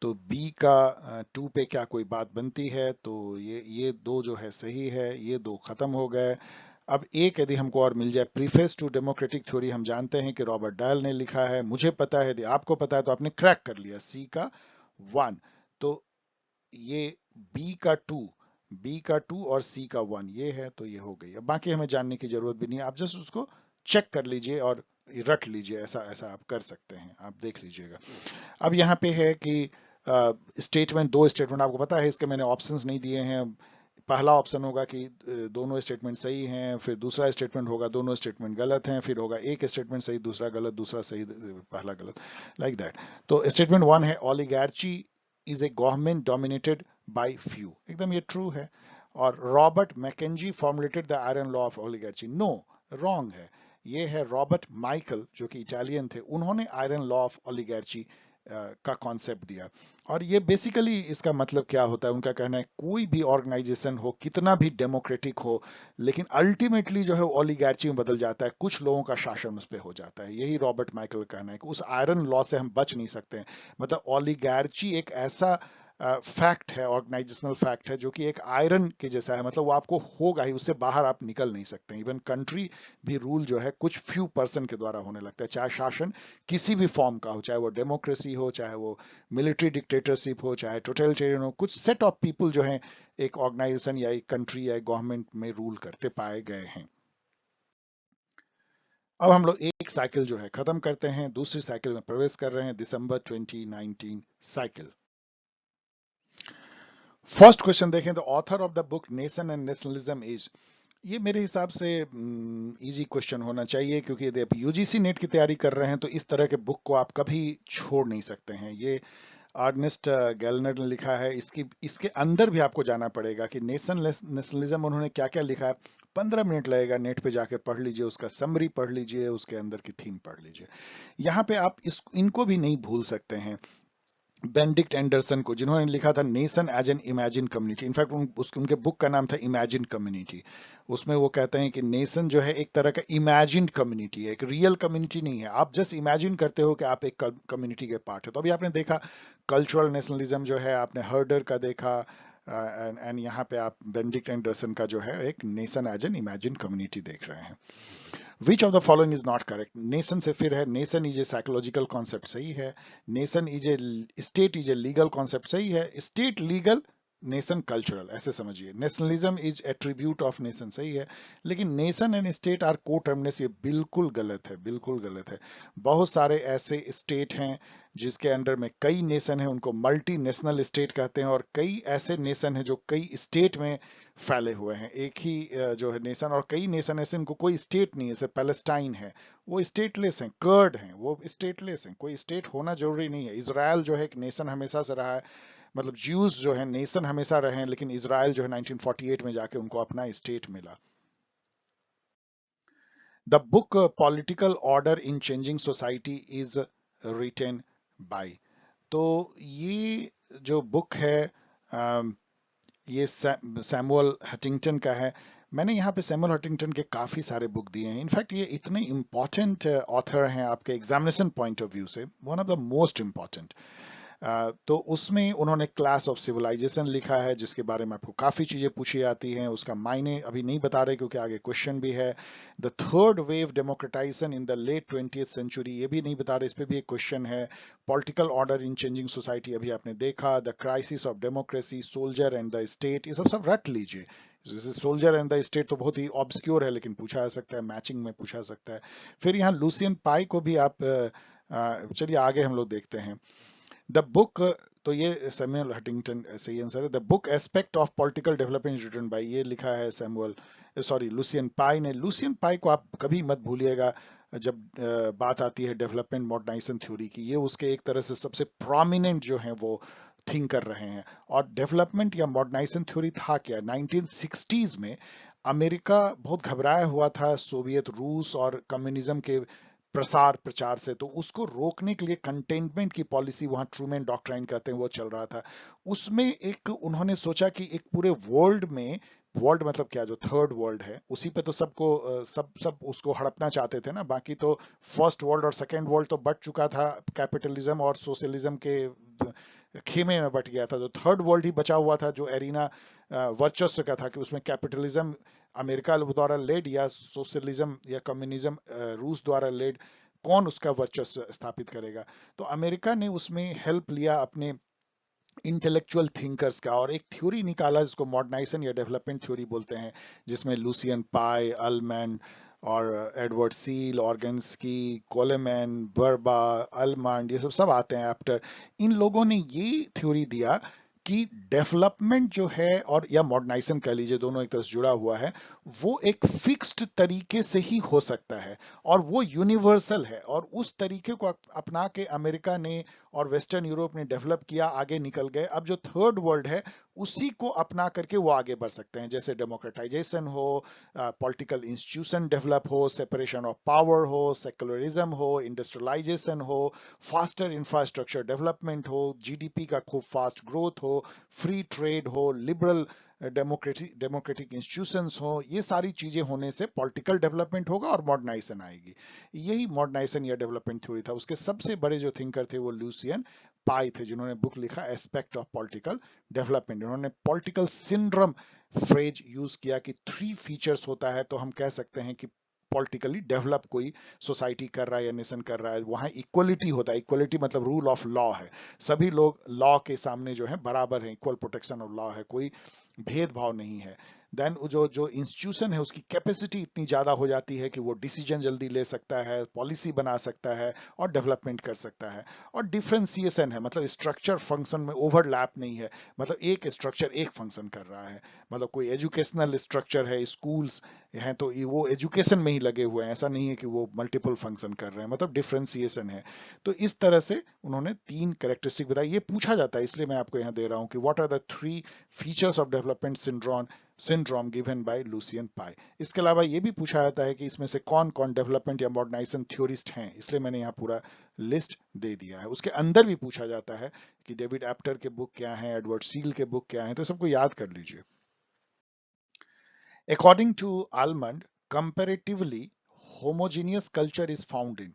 [SPEAKER 1] तो बी का 2 पे क्या कोई बात बनती है, तो ये दो जो है सही है, ये दो खत्म हो गए। अब एक यदि हमको और मिल जाए, प्रीफेस टू डेमोक्रेटिक थ्योरी, हम जानते हैं कि रॉबर्ट डायल ने लिखा है, मुझे पता है, यदि आपको पता है तो आपने क्रैक कर लिया, सी का 1। तो ये बी का 2 और सी का 1 ये है, तो ये हो गई। अब बाकी हमें जानने की जरूरत भी नहीं है, आप जस्ट उसको चेक कर लीजिए और रट लीजिए, ऐसा ऐसा आप कर सकते हैं, आप देख लीजिएगा। अब यहाँ पे है कि स्टेटमेंट, दो स्टेटमेंट आपको पता है, इसके मैंने ऑप्शंस नहीं दिए हैं। पहला ऑप्शन होगा कि दोनों स्टेटमेंट सही हैं, फिर दूसरा स्टेटमेंट होगा दोनों स्टेटमेंट गलत हैं, फिर होगा एक स्टेटमेंट सही दूसरा गलत, दूसरा सही पहला गलत, लाइक दैट। तो स्टेटमेंट 1 है, oligarchy is a government dominated by few, एकदम ये ट्रू है। और Robert McKenzie formulated the iron law of oligarchy, no, wrong है। ये है रॉबर्ट माइकल जो कि इटालियन थे, उन्होंने आयरन लॉ ऑफ ओलिगार्ची का कॉन्सेप्ट दिया। और ये बेसिकली इसका मतलब क्या होता है, उनका कहना है कोई भी ऑर्गेनाइजेशन हो, कितना भी डेमोक्रेटिक हो, लेकिन अल्टीमेटली जो है ओलिगार्ची में बदल जाता है, कुछ लोगों का शासन उस पर हो जाता है। यही रॉबर्ट माइकल का कहना है कि उस आयरन लॉ से हम बच नहीं सकते हैं। मतलब ओलिगार्ची एक ऐसा फैक्ट है, ऑर्गेनाइजेशनल फैक्ट है, जो कि एक आयरन के जैसा है, मतलब वो आपको होगा ही, उससे बाहर आप निकल नहीं सकते। इवन कंट्री भी रूल जो है कुछ फ्यू पर्सन के द्वारा होने लगता है, चाहे शासन किसी भी फॉर्म का हो, चाहे वो डेमोक्रेसी हो, चाहे वो मिलिट्री डिक्टेटरशिप हो, चाहे टोटलिटेरियन हो, कुछ सेट ऑफ पीपल जो है एक ऑर्गेनाइजेशन या एक कंट्री या एक गवर्नमेंट में रूल करते पाए गए हैं। अब हम लोग एक साइकिल जो है खत्म करते हैं, दूसरी साइकिल में प्रवेश कर रहे हैं, दिसंबर 2019 साइकिल। फर्स्ट क्वेश्चन देखें, the author of the book nation and nationalism is. ये मेरे हिसाब से इजी क्वेश्चन होना चाहिए, क्योंकि यदि आप यूजीसी नेट की तैयारी कर रहे हैं तो इस तरह के बुक को आप कभी छोड़ नहीं सकते हैं। ये अर्नेस्ट गैलनर ने लिखा है। इसके अंदर भी आपको जाना पड़ेगा कि नेशनलिज्म उन्होंने क्या क्या लिखा है। 15 मिनट लगेगा, नेट पे जाके पढ़ लीजिए, उसका समरी पढ़ लीजिए, उसके अंदर की थीम पढ़ लीजिए। यहाँ पे आप इनको भी नहीं भूल सकते हैं, बेनेडिक्ट एंडरसन को, जिन्होंने लिखा था nation as an imagine community. In fact उनके बुक का नाम था इमेजिन कम्युनिटी। उसमें वो कहते हैं कि नेशन जो है एक तरह का इमेजिन्ड कम्युनिटी है, एक रियल कम्युनिटी नहीं है। आप जस्ट इमेजिन करते हो कि आप एक कम्युनिटी के पार्ट है। तो अभी आपने देखा कल्चरल नेशनलिज्म जो है, आपने हर्डर का देखा, एंड यहाँ पे आप बेनेडिक्ट एंडरसन का जो है एक nation as an imagine community देख रहे हैं। Which of the following is not correct. Nation से फिर है, nation is a psychological concept, सही है। Nation is a state is a legal concept, सही है। स्टेट लीगल, नेशन कल्चरल, ऐसे समझिए। Nationalism is attribute of nation, सही है। लेकिन nation and state are coterminous, ये बिल्कुल गलत है, बिल्कुल गलत है। बहुत सारे ऐसे स्टेट हैं जिसके अंडर में कई नेशन हैं, उनको मल्टी नेशनल स्टेट कहते हैं। और कई ऐसे नेशन हैं जो कई स्टेट में फैले हुए हैं। एक ही जो है नेशन, और कई नेशन ऐसे इनको कोई स्टेट नहीं है, जैसे पैलेस्टाइन है, वो स्टेटलेस हैं। कर्ड हैं, वो स्टेटलेस हैं, कोई स्टेट होना जरूरी नहीं है। इसराइल जो है एक नेशन हमेशा से रहा है, मतलब ज्यूज जो है नेशन हमेशा रहे हैं, लेकिन इसराइल जो है 1948 में जाके उनको अपना स्टेट मिला। The book political order in changing society is written by. तो ये जो बुक है ये सैमुअल हटिंगटन का है। मैंने यहाँ पे सैमुअल हटिंगटन के काफी सारे बुक दिए हैं। इनफैक्ट ये इतने इंपॉर्टेंट ऑथर हैं आपके एग्जामिनेशन पॉइंट ऑफ व्यू से, one of the most important. तो उसमें उन्होंने क्लास ऑफ सिविलाइजेशन लिखा है, जिसके बारे में आपको काफी चीजें पूछी जाती हैं। उसका मायने अभी नहीं बता रहे क्योंकि आगे क्वेश्चन भी है। The third wave democratization in the late 20th century, ये भी नहीं बता रहे, इस पे भी एक क्वेश्चन है। Political order in changing society अभी आपने देखा। The crisis of democracy, soldier and the state, ये सब रट लीजिए। जैसे सोल्जर एंड द स्टेट तो बहुत ही ऑब्सक्योर है, लेकिन पूछा जा सकता है, मैचिंग में पूछा जा सकता है। फिर यहाँ लूसियन पाई को भी आप चलिए आगे हम लोग देखते हैं। द बुक, तो ये सैमुअल हटिंगटन सही आंसर है। The book aspect of political development written by, ये लिखा है सैमुअल लूसियन पाई ने। लूसियन पाई को आप कभी मत भूलिएगा जब बात आती है डेवलपमेंट मॉडर्नाइजेशन थ्योरी की। ये उसके एक तरह से सबसे प्रोमिनेंट जो है वो थिंक कर रहे हैं। और डेवलपमेंट या मॉडर्नाइजेशन थ्योरी था क्या, 1960s में अमेरिका बहुत घबराया हुआ था सोवियत रूस और कम्युनिज्म के प्रसार प्रचार से। तो उसको रोकने के लिए कंटेनमेंट की पॉलिसी, वहां ट्रूमैन डॉक्ट्राइन कहते हैं, वो चल रहा था। उसमें एक उन्होंने सोचा कि एक पूरे वर्ल्ड में, वर्ल्ड मतलब क्या, जो थर्ड वर्ल्ड है उसी पे तो सबको सब सब उसको हड़पना चाहते थे ना। बाकी तो फर्स्ट वर्ल्ड और सेकेंड वर्ल्ड तो बट चुका था, कैपिटलिज्म और सोशलिज्म के खेमे में बट गया था। जो थर्ड वर्ल्ड ही बचा हुआ था, जो एरिना वर्चस्व का था, कि उसमें कैपिटलिज्म अमेरिका द्वारा लेड या सोशलिज्म या कम्युनिज्म रूस द्वारा लेड, कौन उसका वर्चस्व स्थापित करेगा। तो अमेरिका ने उसमें हेल्प लिया अपने इंटेलेक्चुअल थिंकर्स का, और एक थ्योरी निकाला जिसको मॉडर्नाइजेशन या डेवलपमेंट थ्योरी बोलते हैं, जिसमें लूसियन पाई, अल्मैन और एडवर्ड सील, ऑर्गेन्स्की, कोलेमैन, बर्बा, अल्मंड, ये सब आते हैं आफ्टर। इन लोगों ने ये थ्योरी दिया कि डेवलपमेंट जो है, और या मॉडर्नाइजेशन कह लीजिए, दोनों एक तरह से जुड़ा हुआ है, वो एक फिक्स्ड तरीके से ही हो सकता है और वो यूनिवर्सल है। और उस तरीके को अपना के अमेरिका ने और वेस्टर्न यूरोप ने डेवलप किया, आगे निकल गए। अब जो थर्ड वर्ल्ड है उसी को अपना करके वो आगे बढ़ सकते हैं, जैसे डेमोक्रेटाइजेशन हो, पॉलिटिकल इंस्टीट्यूशन डेवलप हो, सेपरेशन ऑफ पावर हो, सेकुलरिज्म हो, इंडस्ट्रियलाइजेशन हो, फास्टर इंफ्रास्ट्रक्चर डेवलपमेंट हो, जीडीपी का खूब फास्ट ग्रोथ हो, फ्री ट्रेड हो, लिबरल डेमोक्रेटिक इंस्टीट्यूशंस हो। ये सारी चीजें होने से पॉलिटिकल डेवलपमेंट होगा और मॉडर्नाइजेशन आएगी। यही मॉडर्नाइजेशन या डेवलपमेंट थ्योरी था। उसके सबसे बड़े जो थिंकर थे वो लूसियन पाई थे जिन्होंने बुक लिखा एस्पेक्ट ऑफ पॉलिटिकल डेवलपमेंट। उन्होंने पॉलिटिकल सिंड्रोम फ्रेज यूज किया कि 3 फीचर्स होता है तो हम कह सकते हैं कि पॉलिटिकली डेवलप कोई सोसाइटी कर रहा है या नेशन कर रहा है। वहां इक्वलिटी होता है, इक्वलिटी मतलब रूल ऑफ लॉ है, सभी लोग लॉ के सामने जो है बराबर है, इक्वल प्रोटेक्शन ऑफ लॉ है, कोई भेदभाव नहीं है। देन जो जो इंस्टीट्यूशन है उसकी कैपेसिटी इतनी ज्यादा हो जाती है कि वो डिसीजन जल्दी ले सकता है, पॉलिसी बना सकता है और डेवलपमेंट कर सकता है। और डिफरेंशिएशन है, मतलब स्ट्रक्चर फंक्शन में ओवरलैप नहीं है, मतलब एक स्ट्रक्चर एक फंक्शन कर रहा है। मतलब कोई एजुकेशनल स्ट्रक्चर है, स्कूल्स हैं तो वो एजुकेशन में ही लगे हुए हैं, ऐसा नहीं है कि वो मल्टीपल फंक्शन कर रहे हैं, मतलब डिफरेंशिएशन है। तो इस तरह से उन्होंने 3 कैरेक्टरिस्टिक बताई। ये पूछा जाता है इसलिए मैं आपको यहाँ दे रहा हूँ कि what are the 3 features of development syndrome given by Lucian Pye. इसके अलावा ये भी पूछा जाता है कि इसमें से कौन कौन डेवलपमेंट या मॉडर्नाइजेशन थ्योरिस्ट हैं, इसलिए मैंने यहाँ पूरा लिस्ट दे दिया है। उसके अंदर भी पूछा जाता है कि डेविड एप्टर के बुक क्या है, एडवर्ड सील के बुक क्या है, तो सबको याद कर लीजिए। According to Almond, comparatively homogeneous culture is found in.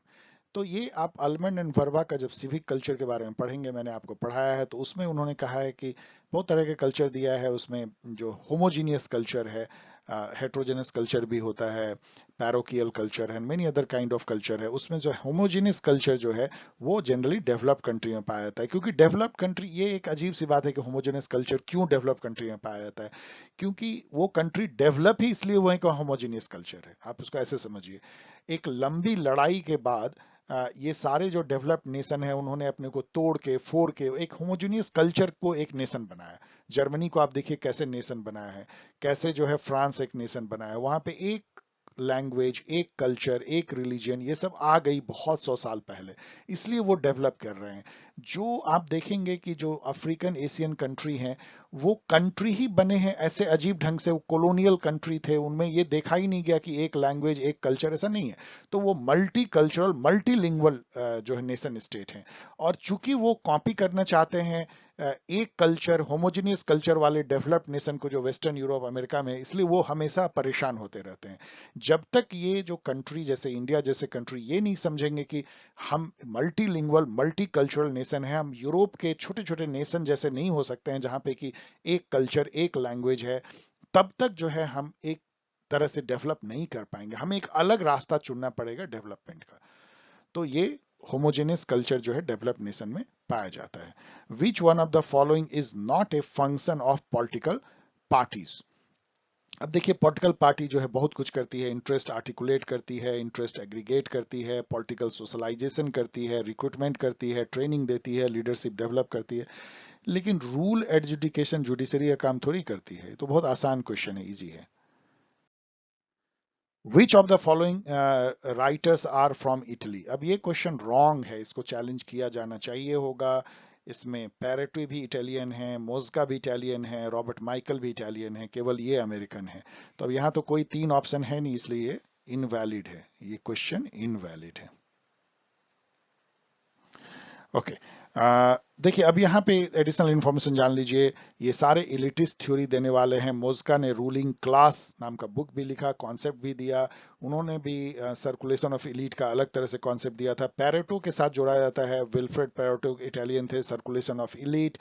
[SPEAKER 1] तो ये आप आलमंड एंड वर्बा का जब सिविक कल्चर के बारे में पढ़ेंगे, मैंने आपको पढ़ाया है, तो उसमें उन्होंने कहा है कि बहुत तरह के कल्चर दिया है। उसमें जो होमोजीनियस कल्चर है, हेट्रोजेनस कल्चर भी होता है, पैरोकियल कल्चर है, many other kind of culture है। उसमें जो होमोजीनियस कल्चर जो है वो जनरली डेवलप्ड कंट्री में पाया जाता है। क्योंकि डेवलप्ड कंट्री, ये एक अजीब सी बात है कि होमोजीनियस कल्चर क्यों डेवलप्ड कंट्री में पाया जाता है, क्योंकि वो कंट्री डेवलप ही इसलिए हुआ है कि होमोजीनियस कल्चर है। आप उसको ऐसे समझिए, एक लंबी लड़ाई के बाद ये सारे जो डेवलप्ड नेशन है उन्होंने अपने को तोड़ के फोड़ के एक होमोजेनियस कल्चर को एक नेशन बनाया। जर्मनी को आप देखिए कैसे नेशन बनाया है, कैसे जो है फ्रांस एक नेशन बनाया है। वहां पे एक लैंग्वेज, एक कल्चर, एक रिलीजन, ये सब आ गई बहुत 100 साल पहले, इसलिए वो डेवलप कर रहे हैं। जो आप देखेंगे कि जो अफ्रीकन एशियन कंट्री हैं वो कंट्री ही बने हैं ऐसे अजीब ढंग से, वो कॉलोनियल कंट्री थे, उनमें ये देखा ही नहीं गया कि एक लैंग्वेज एक कल्चर, ऐसा नहीं है। तो वो मल्टी कल्चरल मल्टीलिंगुअल जो है नेशन स्टेट हैं। और चूंकि वो कॉपी करना चाहते हैं एक कल्चर, होमोजेनियस कल्चर वाले डेवलप्ड नेशन को जो वेस्टर्न यूरोप अमेरिका में, इसलिए वो हमेशा परेशान होते रहते हैं। जब तक ये जो कंट्री जैसे इंडिया जैसे कंट्री ये नहीं समझेंगे कि हम मल्टीलिंगुअल मल्टी कल्चरल नेशन है, हम यूरोप के छोटे छोटे नेशन जैसे नहीं हो सकते हैं जहां पे कि एक कल्चर एक लैंग्वेज है, तब तक जो है हम एक तरह से डेवलप नहीं कर पाएंगे। हमें एक अलग रास्ता चुनना पड़ेगा डेवलपमेंट का। तो ये होमोजेनियस कल्चर जो है डेवलप्ड नेशन में पाया जाता है। विच one of the following is not a function of political parties. अब देखिए, पॉलिटिकल पार्टी जो है बहुत कुछ करती है, इंटरेस्ट आर्टिकुलेट करती है, इंटरेस्ट एग्रीगेट करती है, पॉलिटिकल सोशलाइजेशन करती है, रिक्रूटमेंट करती है, ट्रेनिंग देती है, लीडरशिप डेवलप करती है, लेकिन रूल एडजुडिकेशन जुडिशरी का काम थोड़ी करती है। तो बहुत आसान क्वेश्चन है, इजी है। Which of the following writers are from Italy. अब ये क्वेश्चन रॉन्ग है, इसको चैलेंज किया जाना चाहिए होगा। इसमें पैरेटो भी इटालियन है, मोज्का भी इटालियन है, रॉबर्ट माइकल भी इटालियन है, केवल ये अमेरिकन है। तो अब यहाँ तो कोई 3 ऑप्शन है नहीं, इसलिए ये इनवैलिड है, ये क्वेश्चन इनवैलिड है। ओके, देखिए अब यहाँ पे एडिशनल इंफॉर्मेशन जान लीजिए। ये सारे एलिटिस्ट थ्योरी देने वाले हैं। मोज्का ने रूलिंग क्लास नाम का बुक भी लिखा, कॉन्सेप्ट भी दिया। उन्होंने भी सर्कुलेशन ऑफ एलीट का अलग तरह से कॉन्सेप्ट दिया था। पैरेटो के साथ जोड़ा जाता है, विल्फ्रेड पैरेटो इटालियन थे, सर्कुलेशन ऑफ एलीट।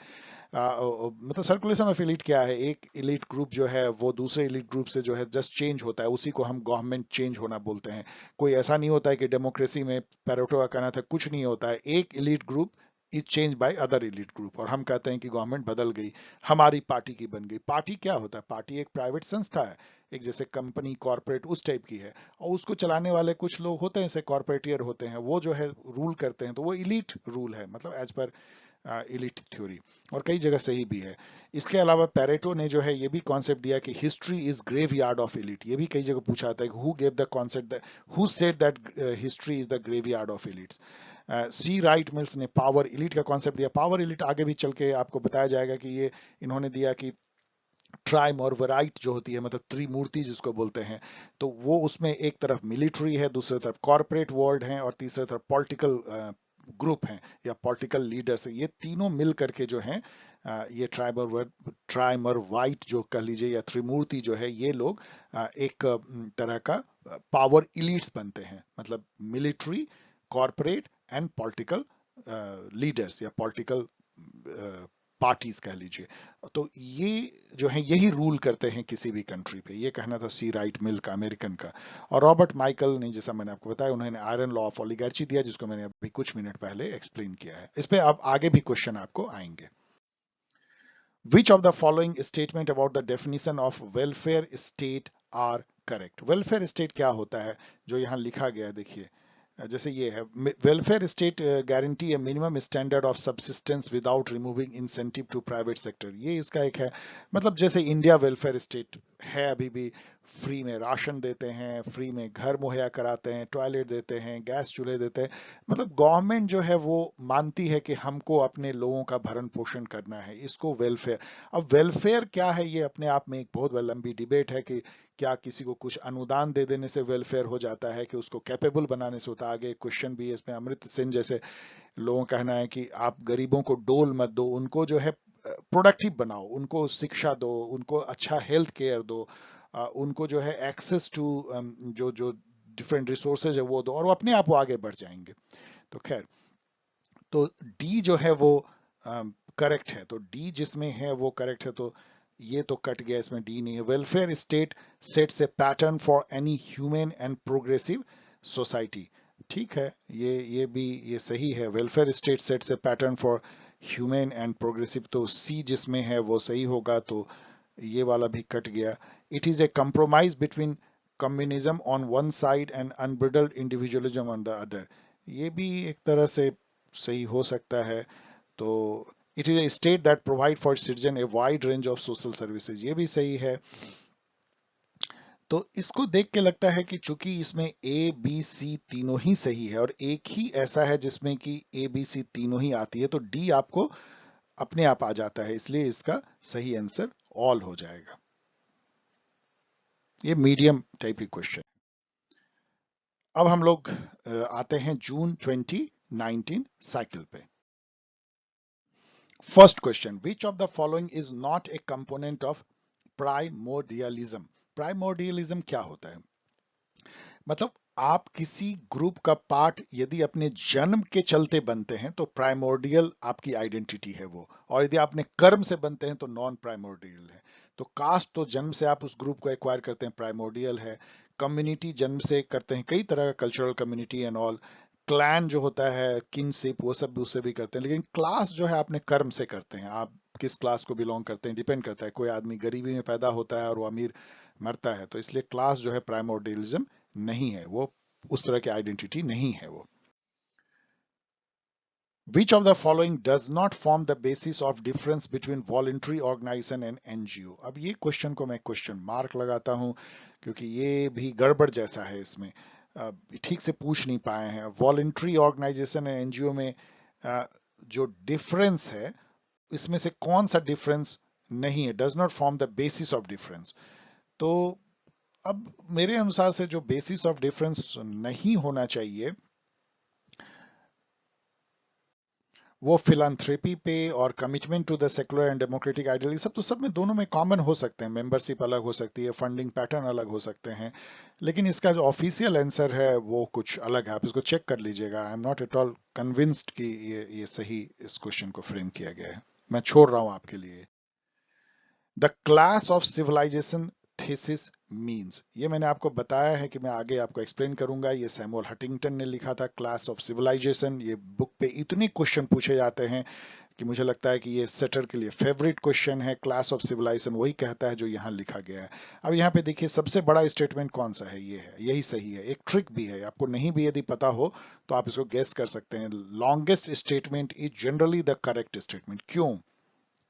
[SPEAKER 1] मतलब सर्कुलेशन ऑफ एलीट क्या है, एक एलीट ग्रुप जो है वो दूसरे एलीट ग्रुप से जो है जस्ट चेंज होता है, उसी को हम गवर्नमेंट चेंज होना बोलते हैं। कोई ऐसा नहीं होता है कि डेमोक्रेसी में पैरेटो का कहना था कुछ नहीं होता है, एक elite group is change by other elite group, और हम कहते हैं कि गवर्नमेंट बदल गई, हमारी पार्टी की बन गई। पार्टी क्या होता है, पार्टी एक प्राइवेट संस्था है, एक जैसे कंपनी कॉर्पोरेट उस टाइप की है, और उसको चलाने वाले कुछ लोग होते हैं जैसे कॉर्पोरेटियर होते हैं, वो जो है रूल करते हैं, तो वो इलीट रूल है, मतलब एज पर इलीट थ्योरी। और कई जगह सही भी है। इसके अलावा पैरेटो ने जो है ये भी कॉन्सेप्ट दिया कि history is graveyard of elite. ये भी कई जगह पूछा जाता है, who gave the concept, who said that history is the graveyard of elites. C Wright Mills ने पावर इलीट का कॉन्सेप्ट दिया। पावर इलीट आगे भी चल के आपको बताया जाएगा कि ये इन्होंने दिया कि ट्राइमोरवराइट जो होती है, मतलब त्रिमूर्ति जिसको बोलते हैं, तो वो उसमें एक तरफ मिलिट्री है, दूसरी तरफ कॉर्पोरेट वर्ल्ड है, और तीसरी तरफ पॉलिटिकल ग्रुप हैं या पॉलिटिकल लीडर्स है। ये तीनों मिल करके जो हैं ये ट्राइमर वाइट जो कह लीजिए या त्रिमूर्ति जो है, ये लोग एक तरह का पावर इलीट्स बनते हैं, मतलब military, corporate and political leaders या पॉलिटिकल पार्टीज कह लीजिए। तो ये जो है यही रूल करते हैं किसी भी कंट्री पे। ये कहना था सी राइट मिल का, अमेरिकन का। और रॉबर्ट माइकल ने, जैसा मैंने आपको बताया, उन्होंने आयरन लॉ ऑफ ओलिगार्ची दिया, जिसको मैंने अभी कुछ मिनट पहले एक्सप्लेन किया है। इस पे अब आगे भी क्वेश्चन आपको आएंगे। Which of the following statement about the definition of welfare state are correct? Welfare state क्या होता है जो यहाँ लिखा गया है, देखिए। जैसे ये है, welfare state guarantee a minimum standard of subsistence without removing incentive to private sector. ये इसका एक है। मतलब जैसे इंडिया वेलफेयर स्टेट है, अभी भी फ्री में राशन देते हैं, फ्री में घर मुहैया कराते हैं, टॉयलेट देते हैं, गैस चूल्हे देते हैं। मतलब गवर्नमेंट जो है वो मानती है कि हमको अपने लोगों का भरण पोषण करना है, इसको वेलफेयर। अब वेलफेयर क्या है, ये अपने आप में एक बहुत लंबी डिबेट है कि क्या किसी को कुछ अनुदान दे देने से वेलफेयर हो जाता है, कि उसको कैपेबल बनाने से होता है। आगे क्वेश्चन भी है इसमें। अमृत सिंह जैसे लोगों का कहना है कि आप गरीबों को डोल मत दो, उनको जो है प्रोडक्टिव बनाओ, उनको शिक्षा दो, उनको अच्छा हेल्थ केयर दो, उनको जो है एक्सेस टू जो जो डिफरेंट रिसोर्सेज है वो दो, और वो अपने आप वो आगे बढ़ जाएंगे। तो खैर, तो डी जो है वो करेक्ट है। तो डी जिसमें है वो करेक्ट है। तो ये तो कट गया, इसमें डी नहीं है। Welfare state sets A pattern for any human and progressive society. ठीक है, ये भी ये सही है। Welfare state sets A pattern for human and progressive, तो सी जिसमें है वो सही होगा। तो ये वाला भी कट गया। It is a compromise between communism on one side and unbridled individualism on the other. ये भी एक तरह से सही हो सकता है। तो it is a state that provide for citizen a wide range of social services, ये भी सही है। तो इसको देख के लगता है कि चूंकि इसमें ए बी सी तीनों ही सही है, और एक ही ऐसा है जिसमें कि ए बी सी तीनों ही आती है, तो डी आपको अपने आप आ जाता है, इसलिए इसका सही आंसर ऑल हो जाएगा। ये मीडियम टाइप की क्वेश्चन। अब हम लोग आते हैं जून 2019 साइकिल पे। First question, which of the following is not a component of primordialism? Primordialism क्या होता है? मतलब आप किसी ग्रुप का पार्ट यदि अपने जन्म के चलते बनते हैं तो प्राइमोर्डियल आपकी आइडेंटिटी है वो, और यदि आपने कर्म से बनते हैं तो नॉन प्राइमोर्डियल है। तो कास्ट तो जन्म से आप उस ग्रुप को एक्वायर करते हैं, प्राइमोर्डियल है। कम्युनिटी जन्म से करते हैं, कई तरह का cultural community and all. Clan जो होता है, किनशिप, वो सब उससे भी करते हैं। लेकिन क्लास जो है आपने कर्म से करते हैं। आप किस क्लास को बिलोंग करते हैं डिपेंड करता है। कोई आदमी गरीबी में पैदा होता है और वो अमीर मरता है, तो इसलिए क्लास जो है प्राइमोर्डियलिज्म नहीं है, वो उस तरह की आइडेंटिटी नहीं है वो। Which of the following does not form the basis of difference between voluntary organization and NGO? अब ये क्वेश्चन को मैं क्वेश्चन मार्क लगाता हूं, क्योंकि ये भी गड़बड़ जैसा है। इसमें ठीक से पूछ नहीं पाए हैं। वॉलंटरी ऑर्गेनाइजेशन एंड एनजीओ में जो डिफरेंस है, इसमें से कौन सा डिफरेंस नहीं है? Does not form the basis of difference. तो अब मेरे अनुसार से जो बेसिस ऑफ डिफरेंस नहीं होना चाहिए वो फिलान्थ्रेपी पे और commitment to the secular and democratic ideal, सब तो सब में दोनों में कॉमन हो सकते हैं। मेंबरशिप अलग हो सकती है, फंडिंग पैटर्न अलग हो सकते हैं, लेकिन इसका जो ऑफिशियल आंसर है वो कुछ अलग है। आप इसको चेक कर लीजिएगा। I am not at all convinced कि ये सही इस क्वेश्चन को फ्रेम किया गया है। मैं छोड़ रहा हूं आपके लिए। The clash of civilization thesis means, ये मैंने आपको बताया है कि मैं आगे आपको एक्सप्लेन करूंगा। ये सैमुअल हंटिंगटन ने लिखा था, क्लास ऑफ सिविलाइजेशन। ये बुक पे इतने क्वेश्चन पूछे जाते हैं कि मुझे लगता है कि ये सेटर के लिए फेवरेट क्वेश्चन है। क्लास ऑफ सिविलाइजेशन वही कहता है जो यहाँ लिखा गया है। अब यहाँ पे देखिए, सबसे बड़ा स्टेटमेंट कौन सा है? ये है, यही सही है। एक ट्रिक भी है, आपको नहीं भी यदि पता हो तो आप इसको गेस कर सकते हैं। Longest statement is generally the correct statement. क्यों?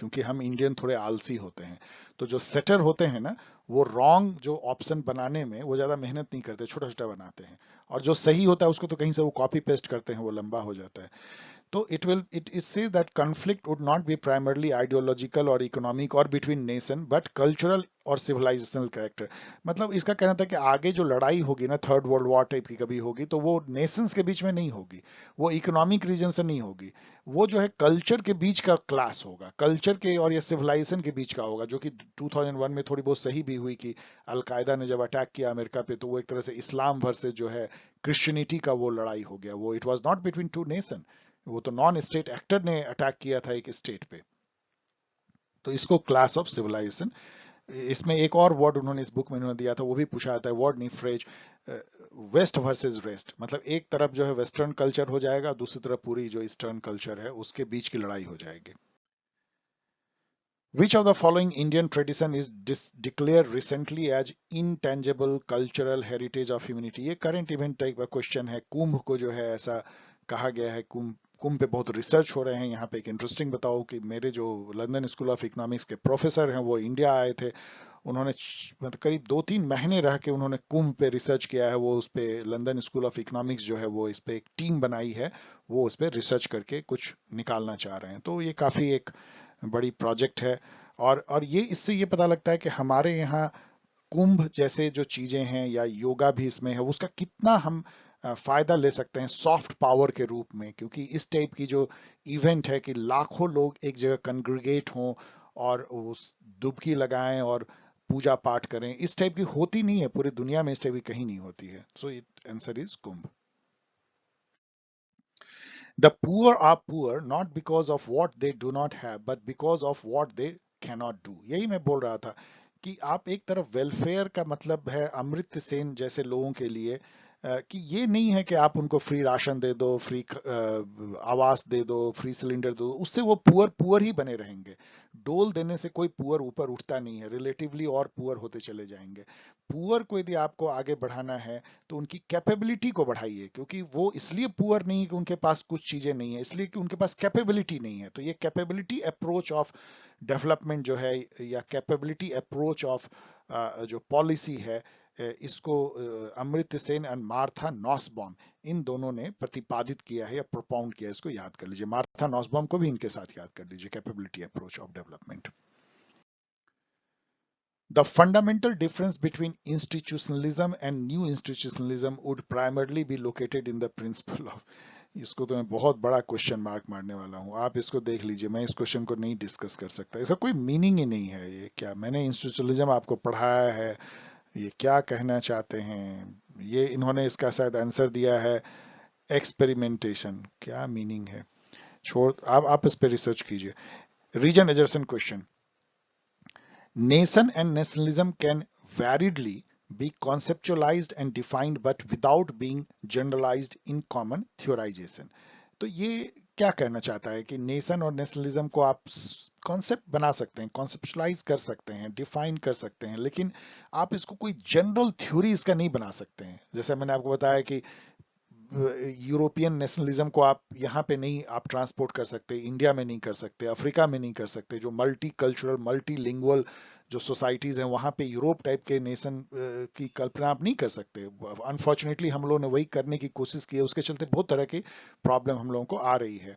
[SPEAKER 1] क्योंकि हम इंडियन थोड़े आलसी होते हैं। तो जो सेटर होते हैं ना, वो रॉन्ग जो ऑप्शन बनाने में वो ज्यादा मेहनत नहीं करते, छोटा छोटा बनाते हैं। और जो सही होता है उसको तो कहीं से वो कॉपी पेस्ट करते हैं, वो लंबा हो जाता है। तो it says that conflict would not be primarily ideological or economic or between nation but cultural और civilizational character। मतलब इसका कहना था कि आगे जो लड़ाई होगी ना, थर्ड वर्ल्ड वॉर टाइप की कभी होगी, तो वो नेशंस के बीच में नहीं होगी, वो इकोनॉमिक रीजन से नहीं होगी, वो जो है कल्चर के बीच का क्लास होगा, कल्चर के और ये सिविलाइजेशन के बीच का होगा। जो कि 2001 में थोड़ी बहुत सही भी हुई कि अलकायदा ने जब अटैक किया अमेरिका पे, तो वो एक तरह से इस्लाम वर्सेस जो है क्रिश्चियनिटी का वो लड़ाई हो गया। वो it was not between two nation, वो तो नॉन स्टेट एक्टर ने अटैक किया था एक स्टेट पे। तो इसको क्लास ऑफ सिविलाइजेशन, इसमें एक और वर्ड उन्होंने इस बुक में उन्होंने दिया था, वो भी पूछा जाता है, वर्ड नहीं फ्रेज, वेस्ट वर्सेस रेस्ट, मतलब एक तरफ जो है वेस्टर्न कल्चर हो जाएगा, दूसरी तरफ पूरी जो ईस्टर्न कल्चर है उसके बीच की लड़ाई हो जाएगी। Which of the following Indian tradition is declared recently as intangible cultural heritage of humanity? ये करंट इवेंट टाइप का क्वेश्चन है। कुंभ को जो है ऐसा कहा गया है, कुंभ कुंभ पे बहुत रिसर्च हो रहे हैं। यहाँ पे एक इंटरेस्टिंग बताओ कि मेरे जो लंदन स्कूल ऑफ इकोनॉमिक्स के प्रोफेसर हैं वो इंडिया आए थे, उन्होंने मतलब करीब 2-3 महीने रह के उन्होंने कुंभ पे रिसर्च किया है। वो उस पे लंदन स्कूल ऑफ इकोनॉमिक्स जो है वो इस पे एक टीम बनाई है, वो उस पे रिसर्च करके कुछ निकालना चाह रहे हैं। तो ये काफी एक बड़ी प्रोजेक्ट है। और ये इससे ये पता लगता है कि हमारे यहाँ कुंभ जैसे जो चीजें हैं या योगा भी इसमें है, उसका कितना हम फायदा ले सकते हैं सॉफ्ट पावर के रूप में, क्योंकि इस टाइप की जो इवेंट है कि लाखों लोग एक जगह कंग्रीगेट हों और उस डुबकी लगाएं और पूजा पाठ करें, इस टाइप की होती नहीं है पूरी दुनिया में, इस टाइप की कहीं नहीं होती है। So it answer is Kumbh. The poor are poor not because of what they do not have, but because of what they cannot do. यही मैं बोल रहा था कि आप एक तरफ वेलफेयर का मतलब है अमृत सेन जैसे लोगों के लिए, कि ये नहीं है कि आप उनको फ्री राशन दे दो, फ्री आवास दे दो, फ्री सिलेंडर दो, उससे वो पुअर पुअर ही बने रहेंगे। डोल देने से कोई पुअर ऊपर उठता नहीं है, रिलेटिवली और पुअर होते चले जाएंगे। पुअर को यदि आपको आगे बढ़ाना है तो उनकी कैपेबिलिटी को बढ़ाइए, क्योंकि वो इसलिए पुअर नहीं है कि उनके पास कुछ चीजें नहीं है, इसलिए कि उनके पास कैपेबिलिटी नहीं है। तो ये कैपेबिलिटी अप्रोच ऑफ डेवलपमेंट जो है, या कैपेबिलिटी अप्रोच ऑफ जो पॉलिसी है, इसको अमर्त्य सेन एंड मार्था नॉसबॉम इन दोनों ने प्रतिपादित किया है या प्रोपाउंड किया है। इसको याद कर लीजिए, मार्था नॉसबॉम को भी इनके साथ याद कर लीजिए, capability approach of development. The fundamental difference between institutionalism and new institutionalism would primarily be located in the principle of, इसको तो मैं बहुत बड़ा क्वेश्चन मार्क मारने वाला हूँ, आप इसको देख लीजिए, मैं इस क्वेश्चन को नहीं डिस्कस कर सकता, इसका कोई मीनिंग ही नहीं है। ये क्या, मैंने इंस्टीट्यूशनलिज्म आपको पढ़ाया है, ये क्या कहना चाहते हैं, ये इन्होंने इसका शायद आंसर दिया है एक्सपेरिमेंटेशन, क्या मीनिंग है, छोड़, आप इस पे रिसर्च कीजिए। Reason assertion question, nation and nationalism can variedly be conceptualized and defined but without being generalized in common theorization। तो ये क्या कहना चाहता है कि नेशन और नेशनलिज्म को आप कॉन्सेप्ट बना सकते हैं, कॉन्सेप्चुलाइज कर सकते हैं, डिफाइन कर सकते हैं, लेकिन आप इसको कोई जनरल थ्योरी इसका नहीं बना सकते हैं। जैसे मैंने आपको बताया कि यूरोपियन नेशनलिज्म को आप यहाँ पे नहीं आप ट्रांसपोर्ट कर सकते, इंडिया में नहीं कर सकते, अफ्रीका में नहीं कर सकते, जो मल्टी कल्चरल मल्टी लिंगुअल जो सोसाइटीज हैं वहां पे यूरोप टाइप के नेशन की कल्पना आप नहीं कर सकते। अनफॉर्चुनेटली हम लोगों ने वही करने की कोशिश की है, उसके चलते बहुत तरह की प्रॉब्लम हम लोगों को आ रही है।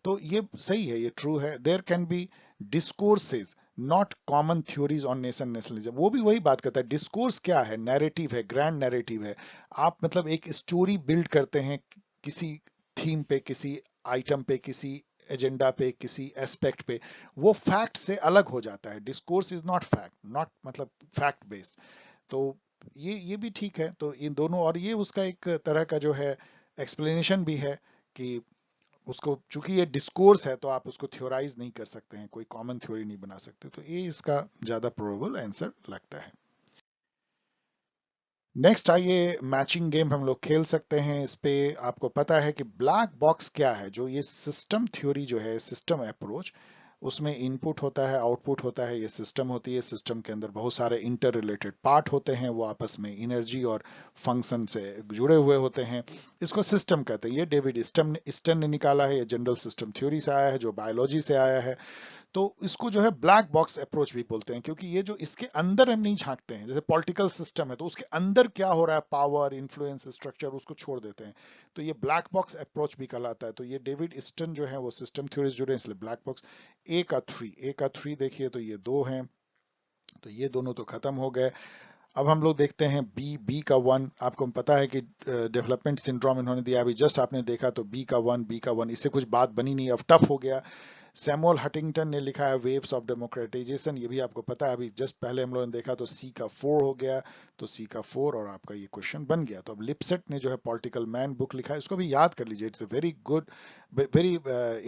[SPEAKER 1] तो ये सही है, ये ट्रू है, there can be discourses not common theories on nation nationalism. वो भी वही बात करता है, डिस्कोर्स क्या है, नैरेटिव है, ग्रैंड नैरेटिव है। आप मतलब एक स्टोरी बिल्ड करते हैं किसी थीम पे, किसी आइटम पे, किसी एजेंडा पे, किसी एस्पेक्ट पे, वो फैक्ट से अलग हो जाता है। Discourse is not fact, not मतलब फैक्ट बेस्ड। तो ये भी ठीक है। तो इन दोनों, और ये उसका एक तरह का जो है एक्सप्लेनेशन भी है कि उसको चूंकि ये डिस्कोर्स है तो आप उसको थ्योराइज नहीं कर सकते हैं, कोई कॉमन थ्योरी नहीं बना सकते। तो ये इसका ज्यादा प्रोबेबल आंसर लगता है। नेक्स्ट आइए, मैचिंग गेम हम लोग खेल सकते हैं। इस पे आपको पता है कि ब्लैक बॉक्स क्या है। जो ये सिस्टम थ्योरी जो है, सिस्टम अप्रोच, उसमें इनपुट होता है, आउटपुट होता है, ये सिस्टम होती है, सिस्टम के अंदर बहुत सारे इंटर रिलेटेड पार्ट होते हैं, वो आपस में एनर्जी और फंक्शन से जुड़े हुए होते हैं, इसको सिस्टम कहते हैं। ये डेविड स्टन ने निकाला है, ये जनरल सिस्टम थ्योरी से आया है, जो बायोलॉजी से आया है। तो इसको जो है ब्लैक बॉक्स अप्रोच भी बोलते हैं, क्योंकि ये जो इसके अंदर हम नहीं झांकते हैं, जैसे पॉलिटिकल सिस्टम है तो उसके अंदर क्या हो रहा है, पावर, इन्फ्लुएंस, स्ट्रक्चर, उसको छोड़ देते हैं, तो ये ब्लैक बॉक्स अप्रोच भी कहलाता है। तो ये डेविड स्टन जो है वो सिस्टम थ्योरी जुड़े, इसलिए ब्लैक बॉक्स। ए का थ्री देखिए तो ये 2 हैं, तो ये दोनों तो खत्म हो गए। अब हम लोग देखते हैं बी का 1। आपको पता है कि डेवलपमेंट सिंड्रोम इन्होंने दिया, अभी जस्ट आपने देखा, तो बी का 1, इससे कुछ बात बनी नहीं, अब टफ हो गया। सैमुअल हटिंगटन ने लिखा है वेव्स ऑफ डेमोक्रेटाइजेशन, ये भी आपको पता है, अभी जस्ट पहले हम लोगों ने देखा तो सी का 4 हो गया, तो सी का 4 और आपका ये क्वेश्चन बन गया। तो अब लिपसेट ने जो है पॉलिटिकल मैन बुक लिखा है, इसको भी याद कर लीजिए, it's a very good, very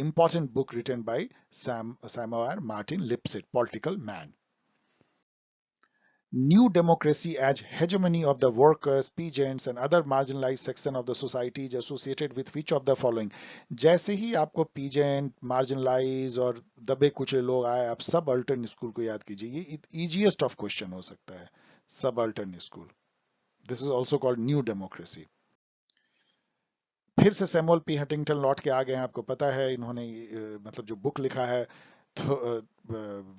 [SPEAKER 1] important book written by Samuel Martin Lipset, political man. New democracy as hegemony of the workers, peasants and other marginalized section of the society is associated with which of the following? जैसे ही आपको पीजेंट, मार्जिनलाइज और दबे कुचले लोग आए, आप सब अल्टर्न स्कूल को याद कीजिए, ये इजीएस्ट ऑफ क्वेश्चन हो सकता है, सब alternate school. This is also called new democracy. फिर से सैमुअल पी हंटिंगटन लौट के आ गए हैं, आपको पता है इन्होंने मतलब जो बुक लिखा है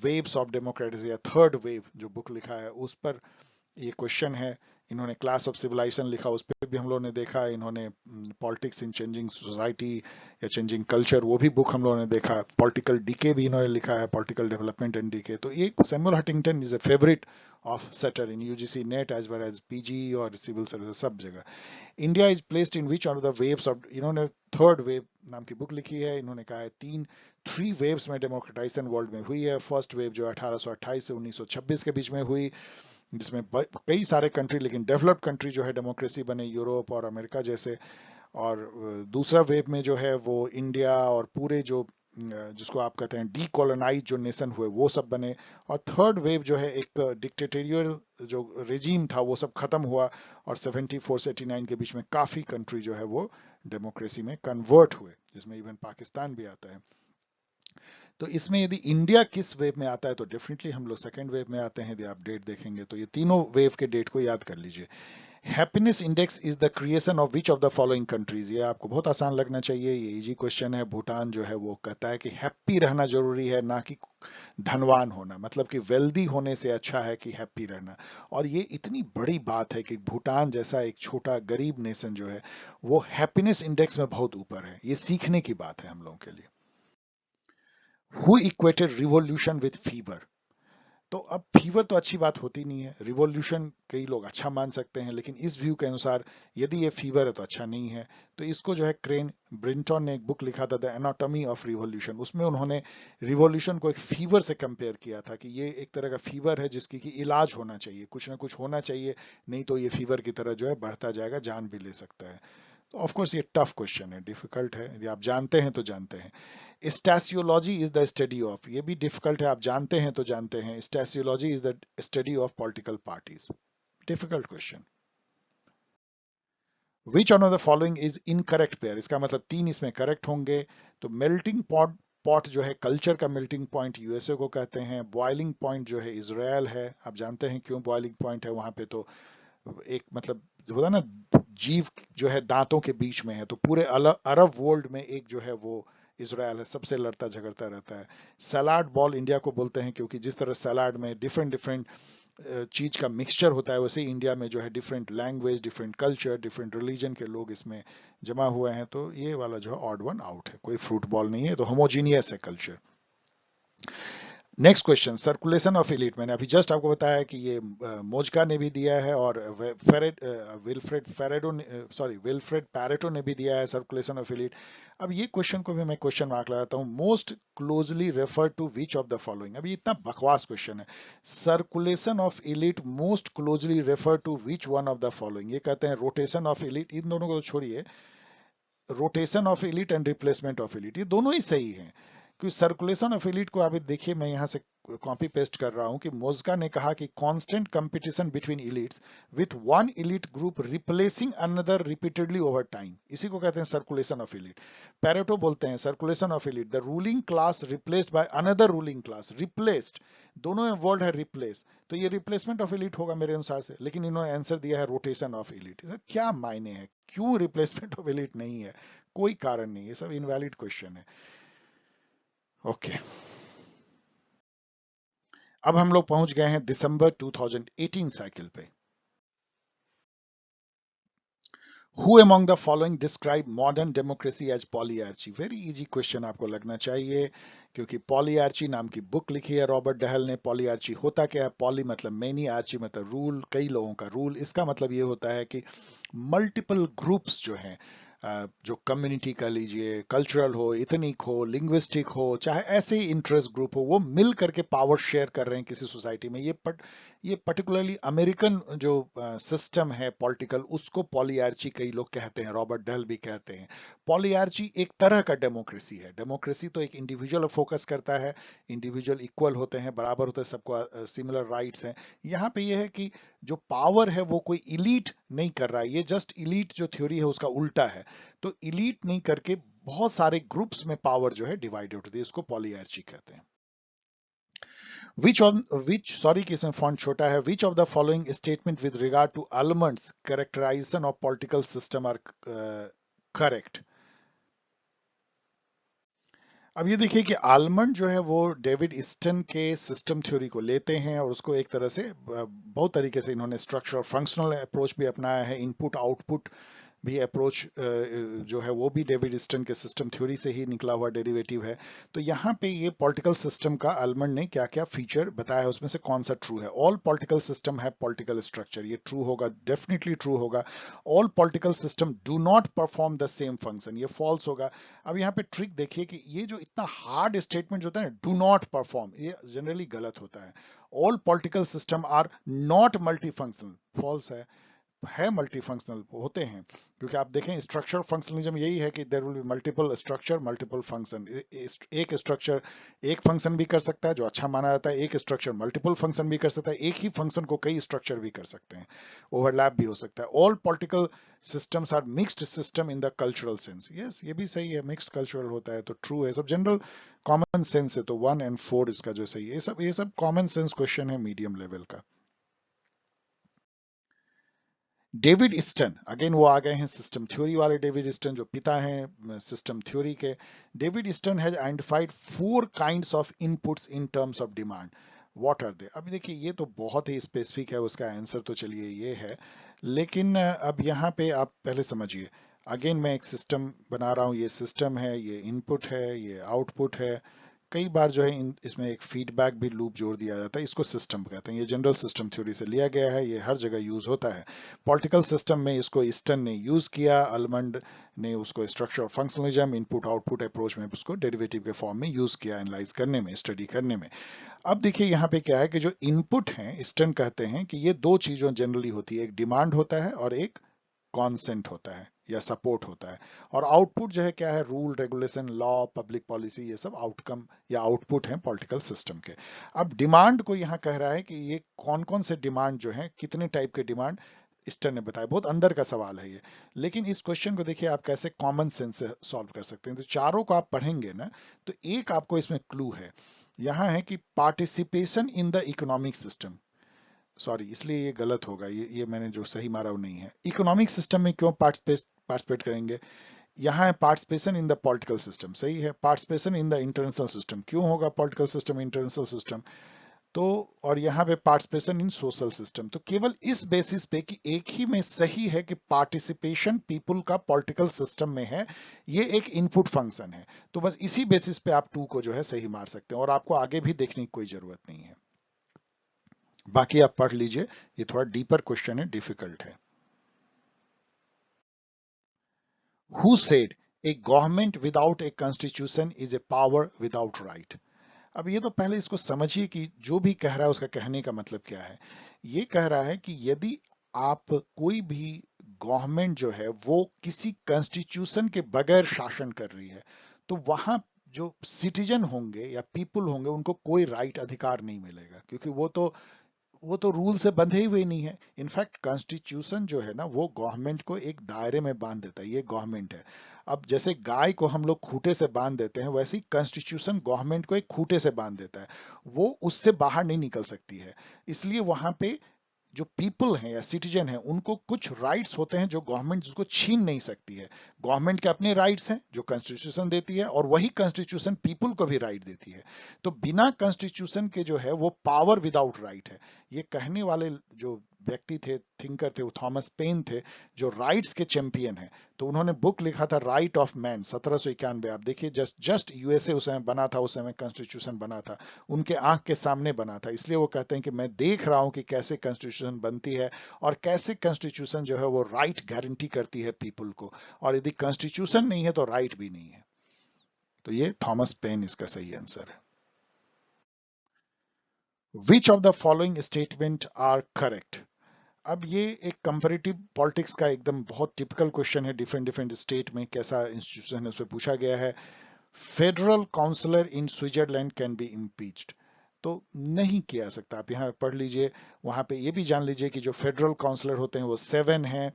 [SPEAKER 1] वेव्स ऑफ डेमोक्रेसी या थर्ड वेव जो बुक लिखा है, उस पर ये क्वेश्चन है। इन्होंने क्लास ऑफ सिविलाइजेशन लिखा, उस पर भी हम लोगों ने देखा। इन्होंने पॉलिटिक्स इन चेंजिंग सोसाइटी या चेंजिंग कल्चर, वो भी बुक हम लोगों ने देखा। पॉलिटिकल डीके भी इन्होंने लिखा है, पॉलिटिकल डेवलपमेंट एंड डीके। तो ये Samuel Huntington is a favourite of setter in UGC NET as well as PG और सिविल सर्विस सब जगह। India is placed in which of the waves of, इन्होंने थर्ड वेव नाम की बुक लिखी है। इन्होंने कहा है थ्री वेव्स में डेमोक्रेटाइजेशन वर्ल्ड में हुई है। फर्स्ट वेव जो 1828 से 1926 के बीच में हुई, जिसमें कई सारे कंट्री, लेकिन डेवलप्ड कंट्री जो है डेमोक्रेसी बने, यूरोप और अमेरिका जैसे। और दूसरा वेव में जो है वो इंडिया और पूरे जो जिसको आप कहते हैं डीकोलोनाइज जो नेशन हुए वो सब बने। और थर्ड वेव जो है एक डिक्टेटोरियल जो रेजीम था वो सब खत्म हुआ, और 74 से 89 के बीच में काफी कंट्री जो है वो डेमोक्रेसी में कन्वर्ट हुए, जिसमें इवन पाकिस्तान भी आता है। तो इसमें यदि इंडिया किस वेव में आता है तो डेफिनेटली हम लोग सेकेंड वेव में आते हैं। यदि आप डेट देखेंगे तो ये तीनों वेव के डेट को याद कर लीजिए। Happiness index is the creation of which of the following countries, ये आपको बहुत आसान लगना चाहिए, ये इजी क्वेश्चन है। भूटान जो है वो कहता है कि हैप्पी रहना जरूरी है, ना कि धनवान होना, मतलब कि वेल्दी होने से अच्छा है कि हैप्पी रहना। और ये इतनी बड़ी बात है कि भूटान जैसा एक छोटा गरीब नेशन जो है वो हैप्पीनेस इंडेक्स में बहुत ऊपर है, ये सीखने की बात है हम लोगों के लिए। Who equated revolution with fever, तो अब फीवर तो अच्छी बात होती नहीं है, रिवॉल्यूशन कई लोग अच्छा मान सकते हैं, लेकिन इस व्यू के अनुसार यदि ये फीवर है तो अच्छा नहीं है। तो इसको जो है क्रेन ब्रिंटन ने एक बुक लिखा था द एनाटॉमी ऑफ रिवॉल्यूशन, उसमें उन्होंने रिवॉल्यूशन को एक फीवर से कंपेयर किया था कि ये एक तरह का फीवर है जिसकी कि इलाज होना चाहिए, कुछ ना कुछ होना चाहिए, नहीं तो ये फीवर की तरह जो है बढ़ता जाएगा, जान भी ले सकता है। तो ऑफ कोर्स ये टफ क्वेश्चन है, डिफिकल्ट है, यदि आप जानते हैं तो जानते हैं। Stasiology is the study of, ये भी डिफिकल्ट है, आप जानते हैं तो जानते हैं। Stasiology is the study of political parties, difficult question. Which one of the following is incorrect pair, इसका मतलब तीन इसमें करेक्ट होंगे। तो मेल्टिंग पॉट, पॉट जो है कल्चर का मेल्टिंग पॉइंट यूएसए को कहते हैं। बॉइलिंग पॉइंट जो है इजराइल है, आप जानते हैं क्यों बॉइलिंग पॉइंट है वहां पे, तो एक मतलब होता है ना, जीव जो है दांतों के बीच में है, तो पूरे अरब वर्ल्ड में एक जो है वो इजराइल है, सबसे लड़ता झगड़ता रहता है। सलाड बॉल इंडिया को बोलते हैं, क्योंकि जिस तरह सलाड में डिफरेंट डिफरेंट चीज का मिक्सचर होता है, वैसे ही इंडिया में जो है different language, different culture, different religion के लोग इसमें जमा हुए हैं। तो ये वाला जो है ऑड वन आउट है, कोई फ्रूट बॉल नहीं है, तो होमोजीनियस है culture. Next question, circulation of elite, मैंने अभी जस्ट आपको बताया कि ये मोजका ने भी दिया है, और विल्फ्रेड पैरेटो ने भी दिया है सर्कुलेशन ऑफ इलीट। अब ये क्वेश्चन को भी मैं क्वेश्चन मार्क लगाता हूं, most closely refer to which of the following. अभी इतना बकवास क्वेश्चन है, circulation of elite most closely refer to which one of the following. ये कहते हैं रोटेशन ऑफ इलीट, इन दोनों को तो छोड़िए, rotation of elite and replacement of elite, ये दोनों ही सही हैं। क्योंकि सर्कुलेशन ऑफ इलीट को आप देखिए, मैं यहां से कॉपी पेस्ट कर रहा हूं कि मोज़का ने कहा कि constant competition between elites with one elite group replacing another repeatedly over time, इसी को कहते हैं सर्कुलेशन ऑफ इलीट। पैरेटो बोलते हैं circulation of elite, the ruling class replaced by another ruling class, replaced, दोनों में वर्ड है रिप्लेस, तो ये रिप्लेसमेंट ऑफ इलीट होगा मेरे अनुसार से, लेकिन इन्होंने आंसर दिया है रोटेशन ऑफ इलीट। क्या मायने है, क्यों रिप्लेसमेंट ऑफ इलीट नहीं है, कोई कारण नहीं, ये सब इनवैलिड क्वेश्चन है। ओके, अब हम लोग पहुंच गए हैं दिसंबर 2018 साइकिल पे। Who among the following describe modern democracy as polyarchy? Very easy question आपको लगना चाहिए, क्योंकि पॉलीआर्ची नाम की बुक लिखी है रॉबर्ट डहल ने। पॉलीआर्ची होता क्या है, पॉली मतलब मेनी, आर्ची मतलब रूल, कई लोगों का रूल। इसका मतलब ये होता है कि मल्टीपल ग्रुप्स जो हैं, जो कम्युनिटी का लीजिए, कल्चरल हो, इथनिक हो, लिंग्विस्टिक हो, चाहे ऐसे ही इंटरेस्ट ग्रुप हो, वो मिल करके पावर शेयर कर रहे हैं किसी सोसाइटी में। ये पर्टिकुलरली अमेरिकन जो सिस्टम है पॉलिटिकल, उसको पॉलीआर्ची कई लोग कहते हैं, रॉबर्ट डेल भी कहते हैं। पॉलीआर्ची एक तरह का डेमोक्रेसी है। डेमोक्रेसी तो एक इंडिविजुअल फोकस करता है, इंडिविजुअल इक्वल होते हैं, बराबर होते हैं, सबको सिमिलर राइट्स हैं। यहाँ पे ये है कि जो पावर है वो कोई इलीट नहीं कर रहा है, ये जस्ट इलीट जो थ्योरी है उसका उल्टा है। तो इलीट नहीं करके बहुत सारे ग्रुप्स में पावर जो है डिवाइड होती है, इसको पॉलीआर्ची कहते हैं। विच सॉरी कि इसमें फॉन्ट छोटा है, which of the following statement with regard to Almond's characterization of political system are correct. अब ये देखिए कि आलमंड जो है वो डेविड ईस्टन के सिस्टम थ्योरी को लेते हैं और उसको एक तरह से बहुत तरीके से इन्होंने स्ट्रक्चर और फंक्शनल अप्रोच भी अपनाया है, इनपुट आउटपुट भी अप्रोच जो है वो भी डेविड ईस्टन के सिस्टम थ्योरी से ही निकला हुआ डेरिवेटिव है। तो यहाँ पे ये पॉलिटिकल सिस्टम का आलमंड ने क्या क्या फीचर बताया है, उसमें से कौन सा ट्रू है। ऑल पॉलिटिकल सिस्टम है पॉलिटिकल स्ट्रक्चर, ये ट्रू होगा, डेफिनेटली ट्रू होगा। All political system do not perform the same function, ये फॉल्स होगा। अब यहाँ पे ट्रिक देखिए कि ये जो इतना हार्ड स्टेटमेंट होता है ना, डू नॉट परफॉर्म, ये जनरली गलत होता है। All political system are not multi functional, false है मल्टी फंक्शनल होते हैं, क्योंकि आप देखें स्ट्रक्चर फंक्शनलिज्म यही है कि there will be multiple structure multiple function. एक स्ट्रक्चर एक फंक्शन भी कर सकता है जो अच्छा माना जाता है, एक स्ट्रक्चर मल्टीपल फंक्शन भी कर सकता है, एक ही फंक्शन को कई स्ट्रक्चर भी कर सकते हैं, ओवरलैप भी हो सकता है। All political systems are mixed system in the cultural sense, yes ये भी सही है, मिक्स्ड कल्चरल होता है तो ट्रू है। सब जनरल कॉमन सेंस है, तो 1 और 4 इसका जो सही है। ये सब कॉमन सेंस क्वेश्चन है मीडियम लेवल का। डेविड ईस्टन, अगेन वो आ गए हैं सिस्टम थ्योरी वाले डेविड ईस्टन जो पिता हैं सिस्टम थ्योरी के। David Easton has identified 4 kinds of inputs in terms of demand. What are they? अभी देखिए ये तो बहुत ही स्पेसिफिक है, उसका आंसर तो चलिए ये है, लेकिन अब यहाँ पे आप पहले समझिए। अगेन मैं एक सिस्टम बना रहा हूँ, ये सिस्टम है, ये इनपुट है, ये आउटपुट है। कई बार जो है इसमें एक फीडबैक भी लूप जोड़ दिया जाता है, इसको सिस्टम कहते हैं। ये जनरल सिस्टम थ्योरी से लिया गया है, ये हर जगह यूज होता है। पॉलिटिकल सिस्टम में इसको ईस्टन ने यूज किया, आलमंड ने उसको structure of functionalism input output approach में उसको डेरिवेटिव के फॉर्म में यूज किया, एनालाइज करने में, स्टडी करने में। अब देखिए यहाँ पे क्या है कि जो इनपुट है, ईस्टन कहते हैं कि ये दो चीजों जनरली होती है, एक डिमांड होता है और एक कॉन्सेंट होता है या सपोर्ट होता है। और आउटपुट जो है क्या है, rule regulation law public policy, ये सब आउटकम या आउटपुट है पॉलिटिकल सिस्टम के। अब डिमांड को यहाँ कह रहा है कि ये कौन कौन से डिमांड जो है, कितने टाइप के डिमांड ईस्टन ने बताया। बहुत अंदर का सवाल है ये, लेकिन इस क्वेश्चन को देखिए आप कैसे कॉमन सेंस से सॉल्व कर सकते हैं। तो चारों को आप पढ़ेंगे ना, तो एक आपको इसमें क्लू है, यहाँ है कि participation in the economic system. Sorry इसलिए ये गलत होगा, ये मैंने जो सही मारा वो नहीं है। इकोनॉमिक सिस्टम में क्यों पार्टिसिपेट करेंगे? यहाँ है participation in the political system, सही है। Participation in the international system, क्यों होगा पॉलिटिकल सिस्टम इंटरनेशनल सिस्टम? तो और यहाँ पे पार्टिसिपेशन इन सोशल सिस्टम। तो केवल इस बेसिस पे कि एक ही में सही है कि पार्टिसिपेशन पीपुल का पॉलिटिकल सिस्टम में है, ये एक इनपुट फंक्शन है, तो बस इसी बेसिस पे आप 2 को जो है सही मार सकते हैं और आपको आगे भी देखने की कोई जरूरत नहीं है। बाकी आप पढ़ लीजिए, ये थोड़ा डीपर क्वेश्चन है, डिफिकल्ट है। Who said A government without a constitution is a power without right? अब ये तो पहले इसको समझिए कि जो भी कह रहा है उसका कहने का मतलब क्या है। ये कह रहा है कि यदि आप कोई भी गवर्नमेंट जो है वो किसी कॉन्स्टिट्यूशन के बगैर शासन कर रही है, तो वहां जो सिटीजन होंगे या पीपल होंगे उनको कोई राइट अधिकार नहीं मिलेगा, क्योंकि वो तो रूल से बंधे हुए नहीं है। इनफैक्ट कॉन्स्टिट्यूशन जो है ना वो गवर्नमेंट को एक दायरे में बांध देता है, ये गवर्नमेंट है। अब जैसे गाय को हम लोग खूंटे से बांध देते हैं, वैसे ही कॉन्स्टिट्यूशन गवर्नमेंट को एक खूंटे से बांध देता है, वो उससे बाहर नहीं निकल सकती है। इसलिए वहां पे जो पीपल हैं या सिटीजन हैं उनको कुछ राइट्स होते हैं जो गवर्नमेंट जिसको छीन नहीं सकती है। गवर्नमेंट के अपने राइट्स हैं जो कॉन्स्टिट्यूशन देती है, और वही कॉन्स्टिट्यूशन पीपल को भी राइट देती है। तो बिना कॉन्स्टिट्यूशन के जो है वो पावर विदाउट राइट है। ये कहने वाले जो व्यक्ति थे, थिंकर थे, वो थॉमस पेन थे, जो राइट्स के चैंपियन हैं। तो उन्होंने बुक लिखा था राइट ऑफ मैन 1791। आप देखिए, जस्ट जस्ट यूएसए उस समय बना था, उस समय कॉन्स्टिट्यूशन बना था, उनके आंख के सामने बना था। इसलिए वो कहते हैं कि मैं देख रहा हूं कि कैसे कॉन्स्टिट्यूशन बनती है और कैसे कॉन्स्टिट्यूशन जो है वो राइट गारंटी करती है पीपल को, और यदि कॉन्स्टिट्यूशन नहीं है तो राइट भी नहीं है। तो ये थॉमस पेन इसका सही आंसर है। Which of the following statement are correct? अब ये एक कंपैरेटिव पॉलिटिक्स का एकदम बहुत टिपिकल क्वेश्चन है, डिफरेंट डिफरेंट स्टेट में कैसा इंस्टीट्यूशन है उस पर पूछा गया है। Federal councillor in Switzerland can be impeached, तो नहीं किया सकता। आप यहाँ पढ़ लीजिए, वहां पे ये भी जान लीजिए कि जो फेडरल काउंसलर होते हैं वो 7 हैं,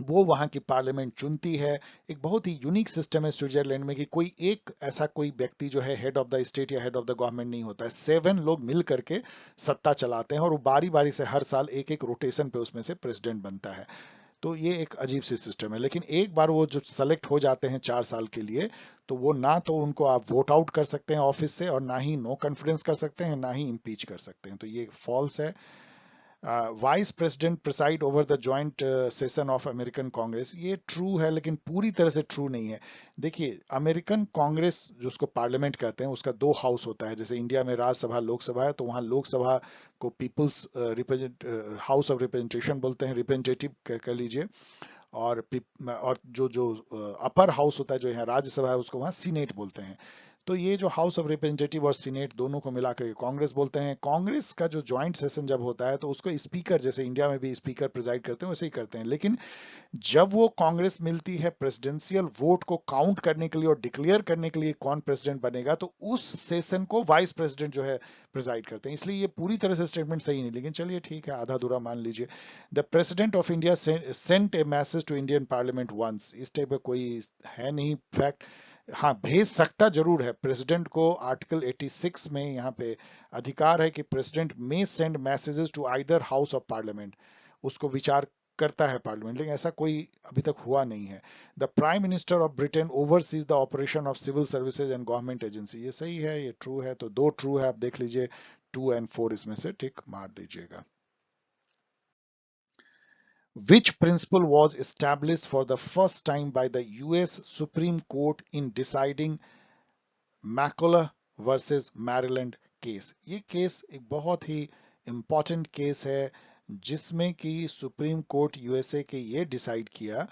[SPEAKER 1] वो वहां की पार्लियामेंट चुनती है। एक बहुत ही यूनिक सिस्टम है स्विट्जरलैंड में कि कोई एक ऐसा कोई व्यक्ति जो है हेड ऑफ द स्टेट या हेड ऑफ द गवर्नमेंट नहीं होता है, 7 लोग मिल करके सत्ता चलाते हैं और वो बारी बारी से हर साल एक एक रोटेशन पे उसमें से प्रेसिडेंट बनता है। तो ये एक अजीब सी सिस्टम है, लेकिन एक बार वो जो सेलेक्ट हो जाते हैं 4 साल के लिए, तो वो ना तो उनको आप वोट आउट कर सकते हैं ऑफिस से, और ना ही नो कॉन्फिडेंस कर सकते हैं, ना ही इम्पीच कर सकते हैं। तो ये फॉल्स है। Vice president preside over the joint session of American Congress, ये ट्रू है लेकिन पूरी तरह से ट्रू नहीं है। देखिए, अमेरिकन कांग्रेस जो उसको पार्लियामेंट कहते हैं, उसका 2 हाउस होता है। जैसे इंडिया में राज्यसभा लोकसभा है, तो वहाँ लोकसभा को people's represent house of representation बोलते हैं, रिप्रेजेंटेटिव कह लीजिए। और जो जो अपर हाउस होता है, जो यहाँ राज्यसभा है, उसको वहाँ सीनेट बोलते हैं। तो ये जो हाउस ऑफ रिप्रेजेंटेटिव और सीनेट दोनों को मिलाकर के कांग्रेस बोलते हैं। कांग्रेस का जो ज्वाइंट सेशन जब होता है तो उसको स्पीकर, जैसे इंडिया में भी स्पीकर प्रिजाइड करते हैं, वैसे ही करते हैं। लेकिन जब वो कांग्रेस मिलती है प्रेसिडेंशियल वोट को काउंट करने के लिए और डिक्लेयर करने के लिए कौन प्रेसिडेंट बनेगा, तो उस सेशन को वाइस प्रेसिडेंट जो है प्रिजाइड करते हैं। इसलिए ये पूरी तरह से स्टेटमेंट सही नहीं, लेकिन चलिए ठीक है, आधा अधूरा मान लीजिए। The president of India sent a message to Indian parliament once, इस टाइप का कोई है नहीं फैक्ट। हाँ, भेज सकता जरूर है। प्रेसिडेंट को आर्टिकल 86 में यहाँ पे अधिकार है कि president may send messages to either house of parliament, उसको विचार करता है पार्लियामेंट, लेकिन ऐसा कोई अभी तक हुआ नहीं है। The prime minister of Britain overseas the operation of civil services and government agency, ये सही है, ये ट्रू है। तो 2 ट्रू है, आप देख लीजिए 2 और 4 इसमें से टिक मार दीजिएगा। Which principle was established for the first time by the US Supreme Court in deciding McCulloch versus Maryland case? ये केस एक बहुत ही इंपॉर्टेंट केस है, जिसमें कि सुप्रीम कोर्ट यूएसए के ये डिसाइड किया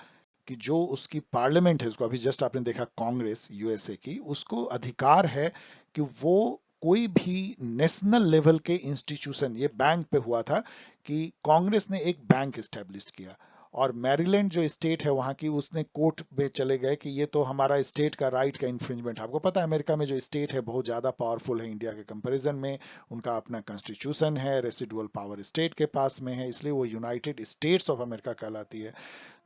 [SPEAKER 1] कि जो उसकी पार्लियामेंट है, उसको अभी जस्ट आपने देखा कांग्रेस यूएसए की, उसको अधिकार है कि वो कोई भी नेशनल लेवल के इंस्टीट्यूशन, ये बैंक पे हुआ था कि कांग्रेस ने एक बैंक स्टैब्लिश किया, और मैरीलैंड जो स्टेट है वहां की, उसने कोर्ट में चले गए कि ये तो हमारा स्टेट का राइट का इंफ्रिंजमेंट। आपको पता है अमेरिका में जो स्टेट है बहुत ज्यादा पावरफुल है इंडिया के कंपैरिजन में, उनका अपना कॉन्स्टिट्यूशन है, रेसिडुअल पावर स्टेट के पास में है, इसलिए वो यूनाइटेड स्टेट्स ऑफ अमेरिका कहलाती है।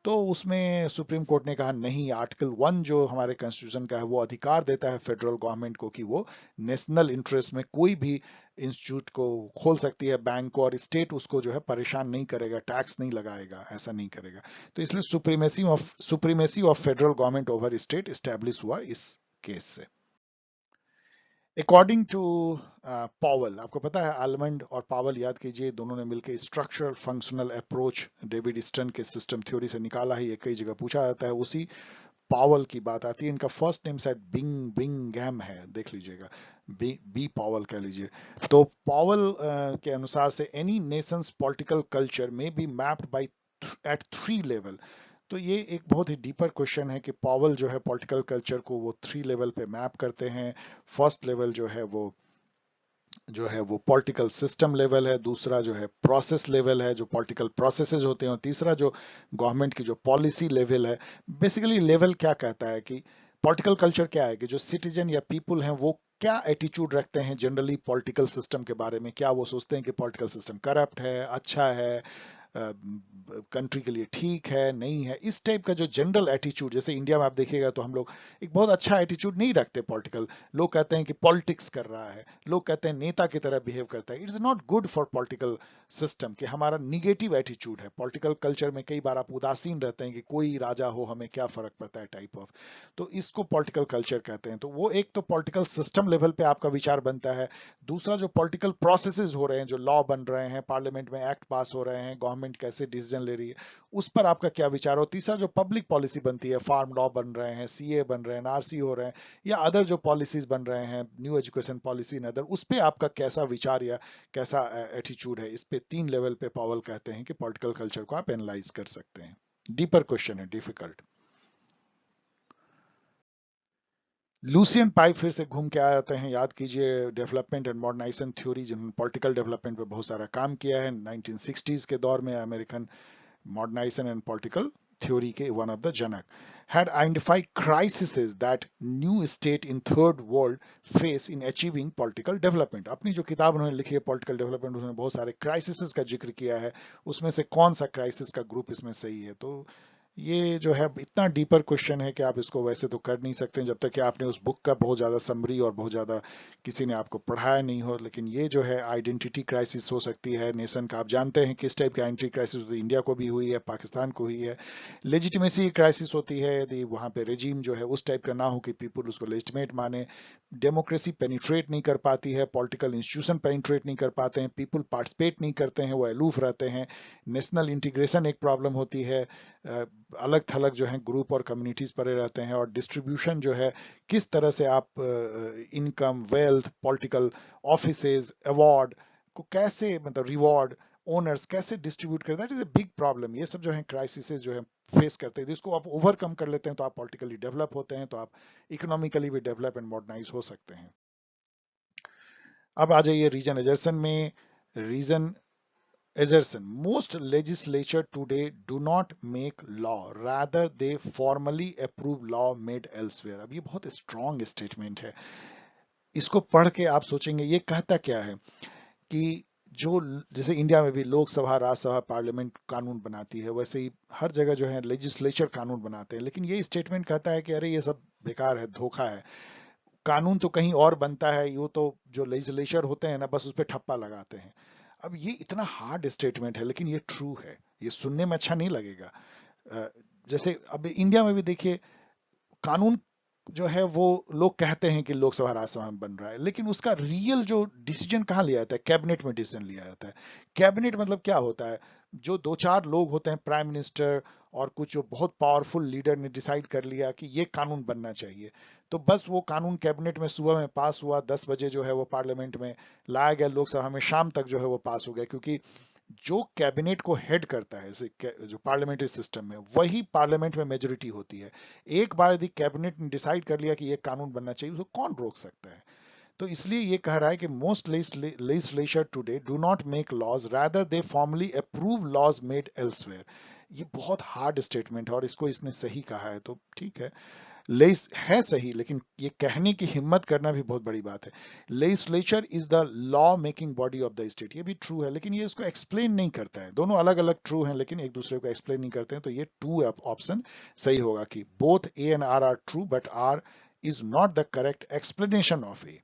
[SPEAKER 1] तो उसमें सुप्रीम कोर्ट ने कहा नहीं, आर्टिकल 1 जो हमारे कॉन्स्टिट्यूशन का है वो अधिकार देता है फेडरल गवर्नमेंट को कि वो नेशनल इंटरेस्ट में कोई भी इंस्टीट्यूट को खोल सकती है, बैंक को, और स्टेट उसको जो है परेशान नहीं करेगा, टैक्स नहीं लगाएगा, ऐसा नहीं करेगा। तो इसलिए supremacy of federal government over state establish हुआ इस केस से। अकॉर्डिंग टू पॉवल, आपको पता है आलमंड और पॉवल, याद कीजिए, दोनों ने मिलकर structural functional approach David stern के सिस्टम थ्योरी से निकाला है। ये कई जगह पूछा जाता है, उसी पॉवल की बात आती है। इनका फर्स्ट नेम शायद बिंगहैम है, देख लीजिएगा, बी पॉवल कह लीजिए। तो पॉवल के अनुसार से एनी नेशंस पॉलिटिकल कल्चर में be mapped by at 3 level. तो ये एक बहुत ही डीपर क्वेश्चन है कि पॉवल जो है पॉलिटिकल कल्चर को वो 3 लेवल पे मैप करते हैं। फर्स्ट लेवल जो है वो पॉलिटिकल सिस्टम लेवल है, दूसरा जो है प्रोसेस लेवल है, जो पॉलिटिकल प्रोसेसेस होते हैं, और तीसरा जो गवर्नमेंट की जो पॉलिसी लेवल है। बेसिकली लेवल क्या कहता है कि पॉलिटिकल कल्चर क्या है कि जो सिटीजन या पीपुल हैं वो क्या एटीट्यूड रखते हैं जनरली पॉलिटिकल सिस्टम के बारे में, क्या वो सोचते हैं कि पॉलिटिकल सिस्टम करप्ट है, अच्छा है, कंट्री के लिए ठीक है नहीं है, इस टाइप का जो जनरल एटीट्यूड, जैसे इंडिया में आप देखिएगा तो हम लोग एक बहुत अच्छा एटीट्यूड नहीं रखते पॉलिटिकल। लोग कहते हैं कि पॉलिटिक्स कर रहा है, लोग कहते हैं नेता की तरह बिहेव करता है। It's not good for political system कि हमारा निगेटिव एटीट्यूड है। पॉलिटिकल कल्चर में कई बार आप उदासीन रहते हैं कि कोई राजा हो हमें क्या फर्क पड़ता है टाइप ऑफ, तो इसको पॉलिटिकल कल्चर कहते हैं। तो वो एक तो पॉलिटिकल सिस्टम लेवल पे आपका विचार बनता है, दूसरा जो पॉलिटिकल प्रोसेसेस हो रहे हैं, जो लॉ बन रहे हैं, पार्लियामेंट में एक्ट पास हो रहे हैं, गवर्नमेंट कैसे डिसीजन ले रही है, उस पर आपका क्या विचार हो। तीसरा जो पब्लिक पॉलिसी बनती है, फार्म लॉ बन रहे हैं, सीए बन रहे हैं, आरसी हो रहे हैं, या अदर जो पॉलिसीज बन रहे हैं, new education policy in other, उस पर आपका कैसा विचार या कैसा एटीट्यूड है। इस पे 3 लेवल पे पॉवल कहते हैं कि पॉलिटिकल कल्चर को आप एनालाइज कर सकते हैं। डीपर क्वेश्चन है, डिफिकल्ट। लूसियन पाइप फिर से घूम के आ जाते हैं, याद कीजिए डेवलपमेंट एंड मॉडर्नाइजेशन थ्योरी, जिन्होंने पॉलिटिकल डेवलपमेंट पे बहुत सारा काम किया है 1960s के दौर में, American modernisation and political theory के वन ऑफ द जनक, had identified crises that new state in third world face in achieving political development। अपनी जो किताब उन्होंने लिखी है पॉलिटिकल डेवलपमेंट, उसमें बहुत सारे क्राइसिस का जिक्र किया है, उसमें से कौन सा क्राइसिस का ग्रुप इसमें सही है। तो ये जो है इतना डीपर क्वेश्चन है कि आप इसको वैसे तो कर नहीं सकते जब तक कि आपने उस बुक का बहुत ज़्यादा समरी और बहुत ज़्यादा किसी ने आपको पढ़ाया नहीं हो। लेकिन ये जो है आइडेंटिटी क्राइसिस हो सकती है नेशन का, आप जानते हैं किस टाइप की आइडेंटिटी क्राइसिस होती है, इंडिया को भी हुई है, पाकिस्तान को हुई है। लेजिटिमेसी क्राइसिस होती है यदि वहाँ पे रेजिम जो है उस टाइप का ना हो कि पीपल उसको लेजिटिमेट माने। डेमोक्रेसी पेनिट्रेट नहीं कर पाती है, पॉलिटिकल इंस्टीट्यूशन पेनिट्रेट नहीं कर पाते हैं, पीपल पार्टिसिपेट नहीं करते हैं, वो अलूफ रहते हैं। नेशनल इंटीग्रेशन एक प्रॉब्लम होती है, अलग थलग जो है ग्रुप और कम्युनिटीज पड़े रहते हैं। और डिस्ट्रीब्यूशन जो है, किस तरह से आप income, wealth, political offices, award को कैसे, मतलब रिवॉर्ड, ओनर्स कैसे डिस्ट्रीब्यूट करते हैं, it is a big problem. ये सब जो है क्राइसिस जो है फेस करते हैं, जिसको आप ओवरकम कर लेते हैं तो आप पॉलिटिकली डेवलप होते हैं, तो आप इकोनॉमिकली भी डेवलप एंड मॉडर्नाइज हो सकते हैं। अब आ जाइए रीजन एजर्सन में। Reason assertion: most legislature today do not make law, rather they formally approve law made elsewhere। अब ये बहुत स्ट्रॉन्ग स्टेटमेंट है। इसको पढ़ के आप सोचेंगे ये कहता क्या है कि जो, जैसे इंडिया में भी लोकसभा, राज्यसभा, पार्लियामेंट कानून बनाती है, वैसे ही हर जगह जो है लेजिस्लेचर कानून बनाते हैं। लेकिन ये स्टेटमेंट कहता है कि अरे ये सब बेकार है, धोखा है, कानून तो कहीं और बनता है, ये तो जो लेजिस्लेचर होते हैं ना बस उस पर ठप्पा लगाते हैं। अब ये इतना हार्ड स्टेटमेंट है लेकिन ये ट्रू है, ये सुनने में अच्छा नहीं लगेगा। जैसे अब इंडिया में भी देखिए, कानून जो है वो लोग कहते हैं कि लोकसभा राज्यसभा में बन रहा है, लेकिन उसका रियल जो डिसीजन कहाँ लिया जाता है, कैबिनेट में डिसीजन लिया जाता है। कैबिनेट मतलब क्या होता है, जो 2-4 लोग होते हैं, प्राइम मिनिस्टर और कुछ जो बहुत पावरफुल लीडर ने डिसाइड कर लिया कि ये कानून बनना चाहिए, तो बस वो कानून कैबिनेट में सुबह में पास हुआ, 10 बजे जो है वो पार्लियामेंट में लाया गया, लोकसभा में शाम तक जो है वो पास हो गया। क्योंकि जो कैबिनेट को हेड करता है जो पार्लियामेंट्री सिस्टम में, वही पार्लियामेंट में मेजोरिटी होती है। एक बार यदि कैबिनेट ने डिसाइड कर लिया कि ये कानून बनना चाहिए, उसको कौन रोक सकता है। तो इसलिए ये कह रहा है कि most legislature today do not make laws, rather they formally approve laws made elsewhere. ये बहुत हार्ड स्टेटमेंट है और इसको इसने सही कहा है, तो ठीक है, है सही, लेकिन ये कहने की हिम्मत करना भी बहुत बड़ी बात है। Legislature is the law making body of the state, ये भी ट्रू है, लेकिन ये इसको एक्सप्लेन नहीं करता है। दोनों अलग अलग ट्रू हैं लेकिन एक दूसरे को एक्सप्लेन नहीं करते हैं। तो ये टू ऑप्शन सही होगा कि both A and R true, but R is not the correct explanation of A.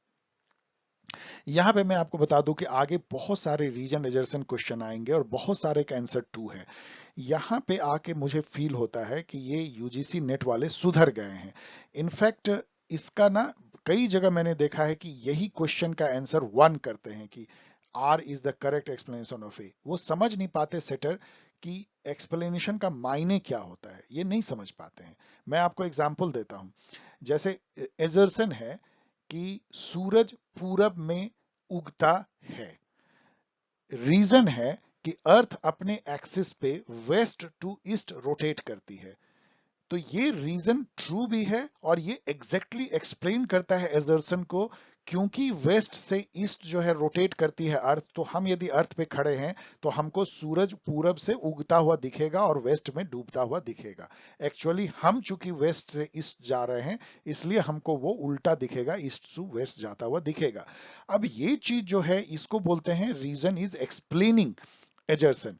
[SPEAKER 1] यहां पे मैं आपको बता दूं कि आगे बहुत सारे रीजन एजर्सन क्वेश्चन आएंगे और बहुत सारे का आंसर टू है। यहां पे आके मुझे फील होता है कि ये यूजीसी नेट वाले सुधर गए हैं। इनफैक्ट इसका ना कई जगह मैंने देखा है कि यही क्वेश्चन का आंसर 1 करते हैं कि R is the correct explanation of A. वो समझ नहीं पाते सेटर कि एक्सप्लेनेशन का मायने क्या होता है, ये नहीं समझ पाते हैं। मैं आपको एग्जांपल देता हूं। जैसे एजर्सन है कि सूरज पूरब में उगता है। रीजन है कि अर्थ अपने एक्सिस पे वेस्ट टू ईस्ट रोटेट करती है। तो ये रीजन ट्रू भी है और ये एग्जैक्टली एक्सप्लेन करता है एजर्सन को, क्योंकि वेस्ट से ईस्ट जो है रोटेट करती है अर्थ, तो हम यदि अर्थ पे खड़े हैं तो हमको सूरज पूरब से उगता हुआ दिखेगा और वेस्ट में डूबता हुआ दिखेगा। एक्चुअली हम चूंकि वेस्ट से ईस्ट जा रहे हैं इसलिए हमको वो उल्टा दिखेगा, ईस्ट टू वेस्ट जाता हुआ दिखेगा। अब ये चीज जो है इसको बोलते हैं रीजन इज एक्सप्लेनिंग एजर्सन।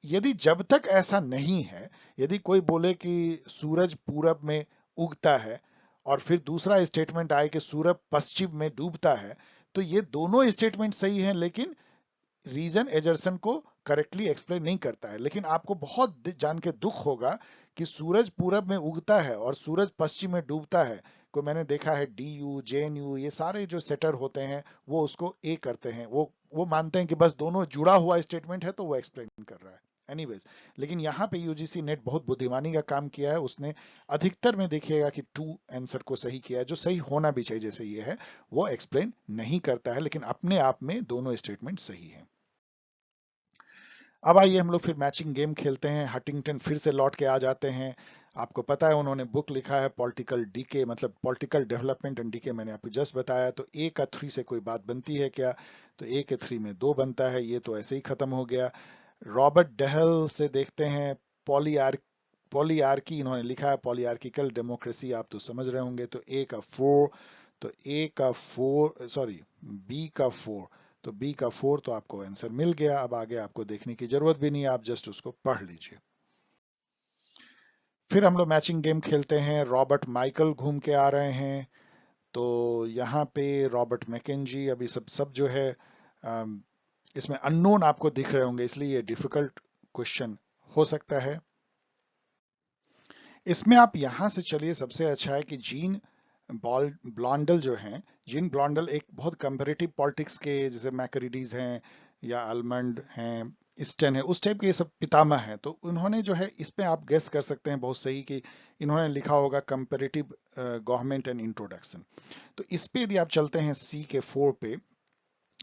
[SPEAKER 1] यदि जब तक ऐसा नहीं है, यदि कोई बोले कि सूरज पूरब में उगता है और फिर दूसरा स्टेटमेंट आए कि सूरज पश्चिम में डूबता है, तो ये दोनों स्टेटमेंट सही हैं, लेकिन रीजन एजर्सन को करेक्टली एक्सप्लेन नहीं करता है। लेकिन आपको बहुत जान के दुख होगा कि सूरज पूरब में उगता है और सूरज पश्चिम में डूबता है। को मैंने देखा है DU JNU ये सारे जो सेटर होते हैं वो उसको ए करते हैं, वो मानते हैं कि बस दोनों जुड़ा हुआ स्टेटमेंट है तो वो एक्सप्लेन कर रहा है। एनीवेज, लेकिन यहाँ पे यूजीसी नेट बहुत बुद्धिमानी का काम किया है। उसने अधिकतर में देखिएगा कि टू आंसर को सही किया है, जो सही होना भी चाहिए, जैसे ये है वो एक्सप्लेन नहीं करता है, लेकिन अपने आप में दोनों स्टेटमेंट सही है। अब आइए हम लोग फिर मैचिंग गेम खेलते हैं। हटिंगटन फिर से लौट के आ जाते हैं। आपको पता है उन्होंने बुक लिखा है पॉलिटिकल डीके, मतलब पॉलिटिकल डेवलपमेंट एंड डीके, मैंने आपको जस्ट बताया। तो ए का 3 से कोई बात बनती है क्या? तो ए के 3 में 2 बनता है, ये तो ऐसे ही खत्म हो गया। रॉबर्ट डहल से देखते हैं पॉलीआर पॉलीआर्की इन्होंने लिखा है, पॉलीआर्किकल डेमोक्रेसी, आप तो समझ रहे होंगे। तो ए का 4, तो ए का 4 सॉरी बी का 4, तो बी का 4, तो आपको आंसर मिल गया। अब आगे आपको देखने की जरूरत भी नहीं है, आप जस्ट उसको पढ़ लीजिए। फिर हम लोग मैचिंग गेम खेलते हैं। रॉबर्ट माइकल घूम के आ रहे हैं, तो यहाँ पे रॉबर्ट मैकेंजी, अभी सब सब जो है इसमें अननोन आपको दिख रहे होंगे, इसलिए ये डिफिकल्ट क्वेश्चन हो सकता है। इसमें आप यहां से चलिए, सबसे अच्छा है कि जीन ब्लॉन्डल जो हैं, जीन ब्लॉन्डल एक बहुत कंपैरेटिव पॉलिटिक्स के, जैसे मैकरिडीज हैं या आलमंड हैं, ईस्टर्न है, उस टाइप के ये सब पितामह हैं। तो उन्होंने जो है, इसमें आप गेस कर सकते हैं बहुत सही कि इन्होंने लिखा होगा कंपैरेटिव गवर्नमेंट एंड इंट्रोडक्शन। तो इस पे यदि आप चलते हैं सी के 4 पे,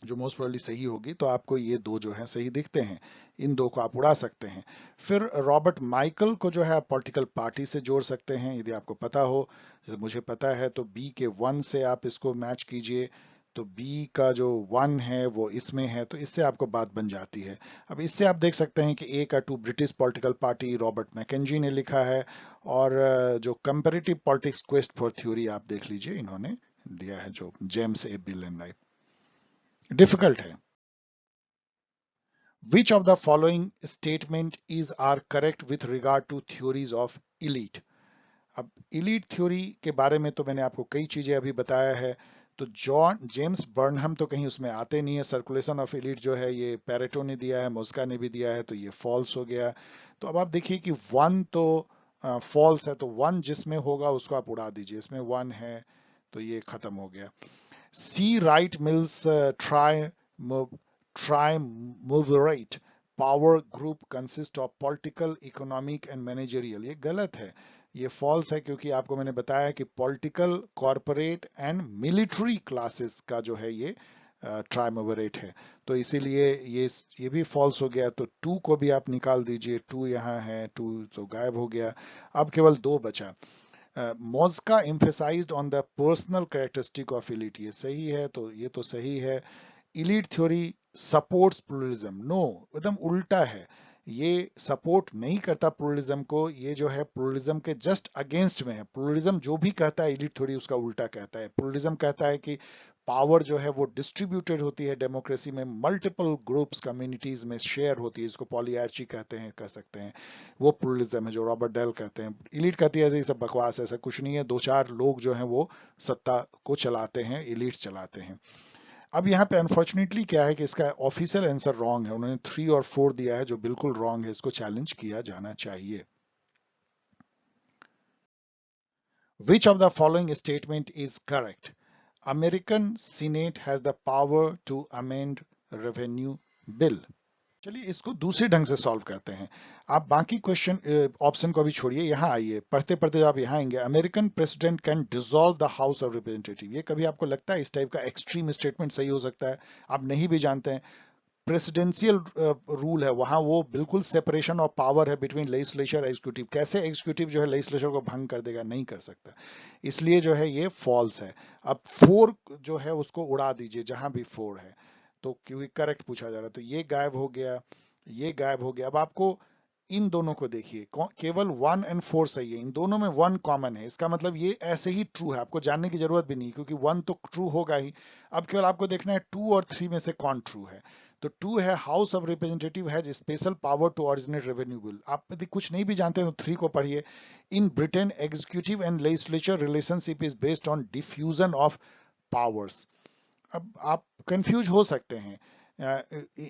[SPEAKER 1] जो मोस्ट प्रोबेबली सही होगी, तो आपको ये दो जो है सही दिखते हैं। इन दो को आप उड़ा सकते हैं। फिर रॉबर्ट माइकल को जो है आप पॉलिटिकल पार्टी से जोड़ सकते हैं, यदि आपको पता हो, जैसे मुझे पता है। तो बी के 1 से आप इसको मैच कीजिए, तो बी का जो 1 है वो इसमें है, तो इससे आपको बात बन जाती है। अब इससे आप देख सकते हैं कि ए का 2 British political party Robert McKenzie ने लिखा है, और जो comparative politics quest for theory आप देख लीजिए, इन्होंने दिया है जो जेम्स ए बिलेन। डिफिकल्ट है। Which of the following statement is are correct with regard to theories of elite? अब elite theory के बारे में तो मैंने आपको कई चीजें अभी बताया है। तो जॉन जेम्स बर्नहम तो कहीं उसमें आते नहीं है। सर्कुलेशन ऑफ एलिट जो है ये पैरेटो ने दिया है, मोस्का ने भी दिया है, तो ये फॉल्स हो गया। तो अब आप देखिए कि 1 तो फॉल्स है, तो 1 जिसमें होगा उसको आप उड़ा दीजिए, इसमें 1 है, तो ये खत्म हो गया। C Wright Mills tri triumvirate power group consist of political, economic and managerial, ये गलत है, ये फॉल्स है, क्योंकि आपको मैंने बताया कि political, corporate and military classes का जो है ये ट्राइमोवरेट है। तो इसीलिए ये भी फॉल्स हो गया। तो 2 को भी आप निकाल दीजिए, 2 यहाँ है, 2 तो गायब हो गया। अब केवल 2 बचा। मॉस्का emphasized on the personal characteristic of elite, ये सही है, तो ये तो सही है। Elite theory supports pluralism, no, एकदम उल्टा है। ये सपोर्ट नहीं करता प्लूरलिज्म को, ये जो है प्लूरलिज्म के जस्ट अगेंस्ट में है। प्लूरलिज्म जो भी कहता है इलीट थ्योरी उसका उल्टा कहता है। प्लूरलिज्म कहता है कि पावर जो है वो डिस्ट्रीब्यूटेड होती है, डेमोक्रेसी में मल्टीपल ग्रुप्स कम्युनिटीज में शेयर होती है, इसको पॉलीआर्ची कहते हैं, कह सकते हैं। वो प्लूरलिज्म है जो रॉबर्ट डेल कहते हैं। इलीट कहती है ये सब बकवास है, ऐसा कुछ नहीं है, 2-4 लोग जो हैं वो सत्ता को चलाते हैं, इलीट चलाते हैं। अब यहाँ पे अनफॉर्चुनेटली क्या है कि इसका ऑफिशियल आंसर रॉन्ग है, उन्होंने 3 और 4 दिया है जो बिल्कुल रॉन्ग है, इसको चैलेंज किया जाना चाहिए। Which of the following statement is correct? American Senate has the power to amend revenue bill. चलिए इसको दूसरे ढंग से सॉल्व करते हैं। आप बाकी क्वेश्चन ऑप्शन को भी छोड़िए, यहाँ आइए, पढ़ते पढ़ते आप यहाँ आएंगे। American president can dissolve the house of representative, ये कभी आपको लगता है इस टाइप का एक्सट्रीम स्टेटमेंट सही हो सकता है? आप नहीं भी जानते हैं, प्रेसिडेंशियल रूल है वहां, वो बिल्कुल सेपरेशन ऑफ पावर है बिटवीन लेजिस्लेचर एग्जीक्यूटिव, कैसे एग्जीक्यूटिव जो है लेजिस्लेचर को भंग कर देगा? नहीं कर सकता, इसलिए जो है ये फॉल्स है। अब 4 जो है उसको उड़ा दीजिए जहां भी 4 है, तो क्योंकि करेक्ट पूछा जा रहा है, तो ये गायब हो गया, ये गायब हो गया। अब आपको इन दोनों को देखिए, केवल 1 और 4 सही है, इन दोनों में 1 कॉमन है। इसका मतलब ये ऐसे ही ट्रू है, आपको जानने की जरूरत भी नहीं, क्योंकि 1 तो ट्रू होगा ही। अब केवल आपको देखना है 2 और 3 में से कौन ट्रू है। तो 2 है house of representative has special power to originate revenue bill. आप यदि कुछ नहीं भी जानते तो 3 को पढ़िए। In Britain executive and legislature relationship is based on diffusion of powers. अब आप कंफ्यूज हो सकते हैं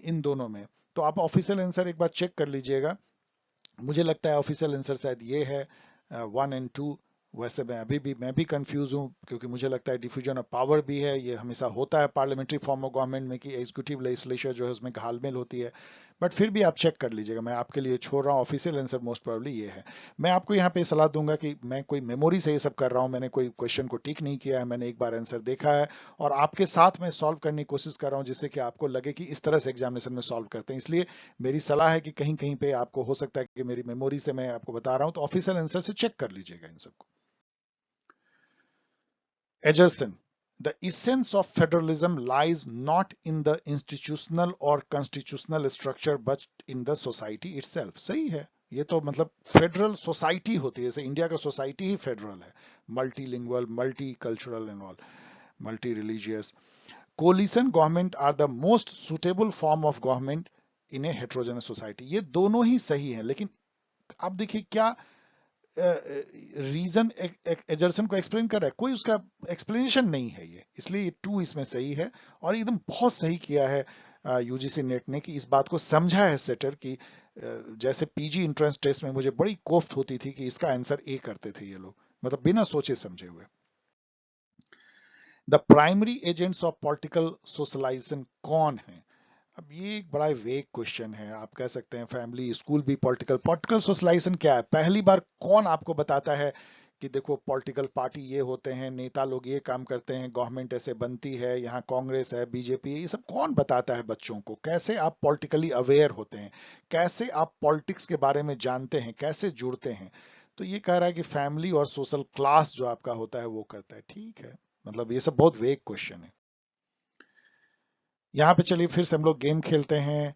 [SPEAKER 1] इन दोनों में, तो आप ऑफिशियल आंसर एक बार चेक कर लीजिएगा। मुझे लगता है ऑफिशियल आंसर शायद ये है 1 और 2। वैसे मैं भी कंफ्यूज हूँ, क्योंकि मुझे लगता है डिफ्यूजन ऑफ पावर भी है, ये हमेशा होता है पार्लियामेंट्री फॉर्म ऑफ गवर्नमेंट में कि एग्जीक्यूटिव लेजिस्लेचर जो है उसमें घालमेल होती है। बट फिर भी आप चेक कर लीजिएगा, मैं आपके लिए छोड़ रहा हूँ, ऑफिशियल आंसर मोस्ट प्रोबेबली ये है। मैं आपको यहाँ पे सलाह दूंगा कि मैं कोई मेमोरी से ये सब कर रहा हूँ, मैंने कोई क्वेश्चन को टिक नहीं किया है, मैंने एक बार आंसर देखा है और आपके साथ मैं सॉल्व करने की कोशिश कर रहा हूँ, जिससे कि आपको लगे कि इस तरह से एग्जामिनेशन में सॉल्व करते हैं। इसलिए मेरी सलाह है कि कहीं कहीं पे आपको हो सकता है कि मेरी मेमोरी से मैं आपको बता रहा हूं, तो ऑफिशियल आंसर से चेक कर लीजिएगा इन सबको। एजरसन, the essence of federalism lies not in the institutional और constitutional structure but in the society itself. सही है, ये तो मतलब फेडरल सोसाइटी होती है, जैसे इंडिया का सोसाइटी ही फेडरल है, multilingual, multi cultural and all, multi religious. Coalition government are the most suitable form of government in a heterogeneous society. ये दोनों ही सही है, लेकिन आप देखिए क्या रीजन एजर्सन को एक्सप्लेन कर रहा है, कोई उसका एक्सप्लेनेशन नहीं है ये, इसलिए ये 2 इसमें सही है। और एकदम बहुत सही किया है यूजीसी नेट ने कि इस बात को समझा है सेटर की, जैसे पीजी एंट्रेंस टेस्ट में मुझे बड़ी कोफ्त होती थी कि इसका आंसर ए करते थे ये लोग, मतलब बिना सोचे समझे हुए। The primary agents of political socialization कौन है? अब ये एक बड़ा वेग क्वेश्चन है। आप कह सकते हैं फैमिली, स्कूल भी पॉलिटिकल सोशलाइजेशन क्या है? पहली बार कौन आपको बताता है कि देखो पॉलिटिकल पार्टी ये होते हैं, नेता लोग ये काम करते हैं, गवर्नमेंट ऐसे बनती है, यहाँ कांग्रेस है, बीजेपी है, ये सब कौन बताता है बच्चों को? कैसे आप पॉलिटिकली अवेयर होते हैं, कैसे आप पॉलिटिक्स के बारे में जानते हैं, कैसे जुड़ते हैं? तो ये कह रहा है कि फैमिली और सोशल क्लास जो आपका होता है वो करता है। ठीक है, मतलब ये सब बहुत वेग क्वेश्चन है। यहाँ पे चलिए फिर से हम लोग गेम खेलते हैं।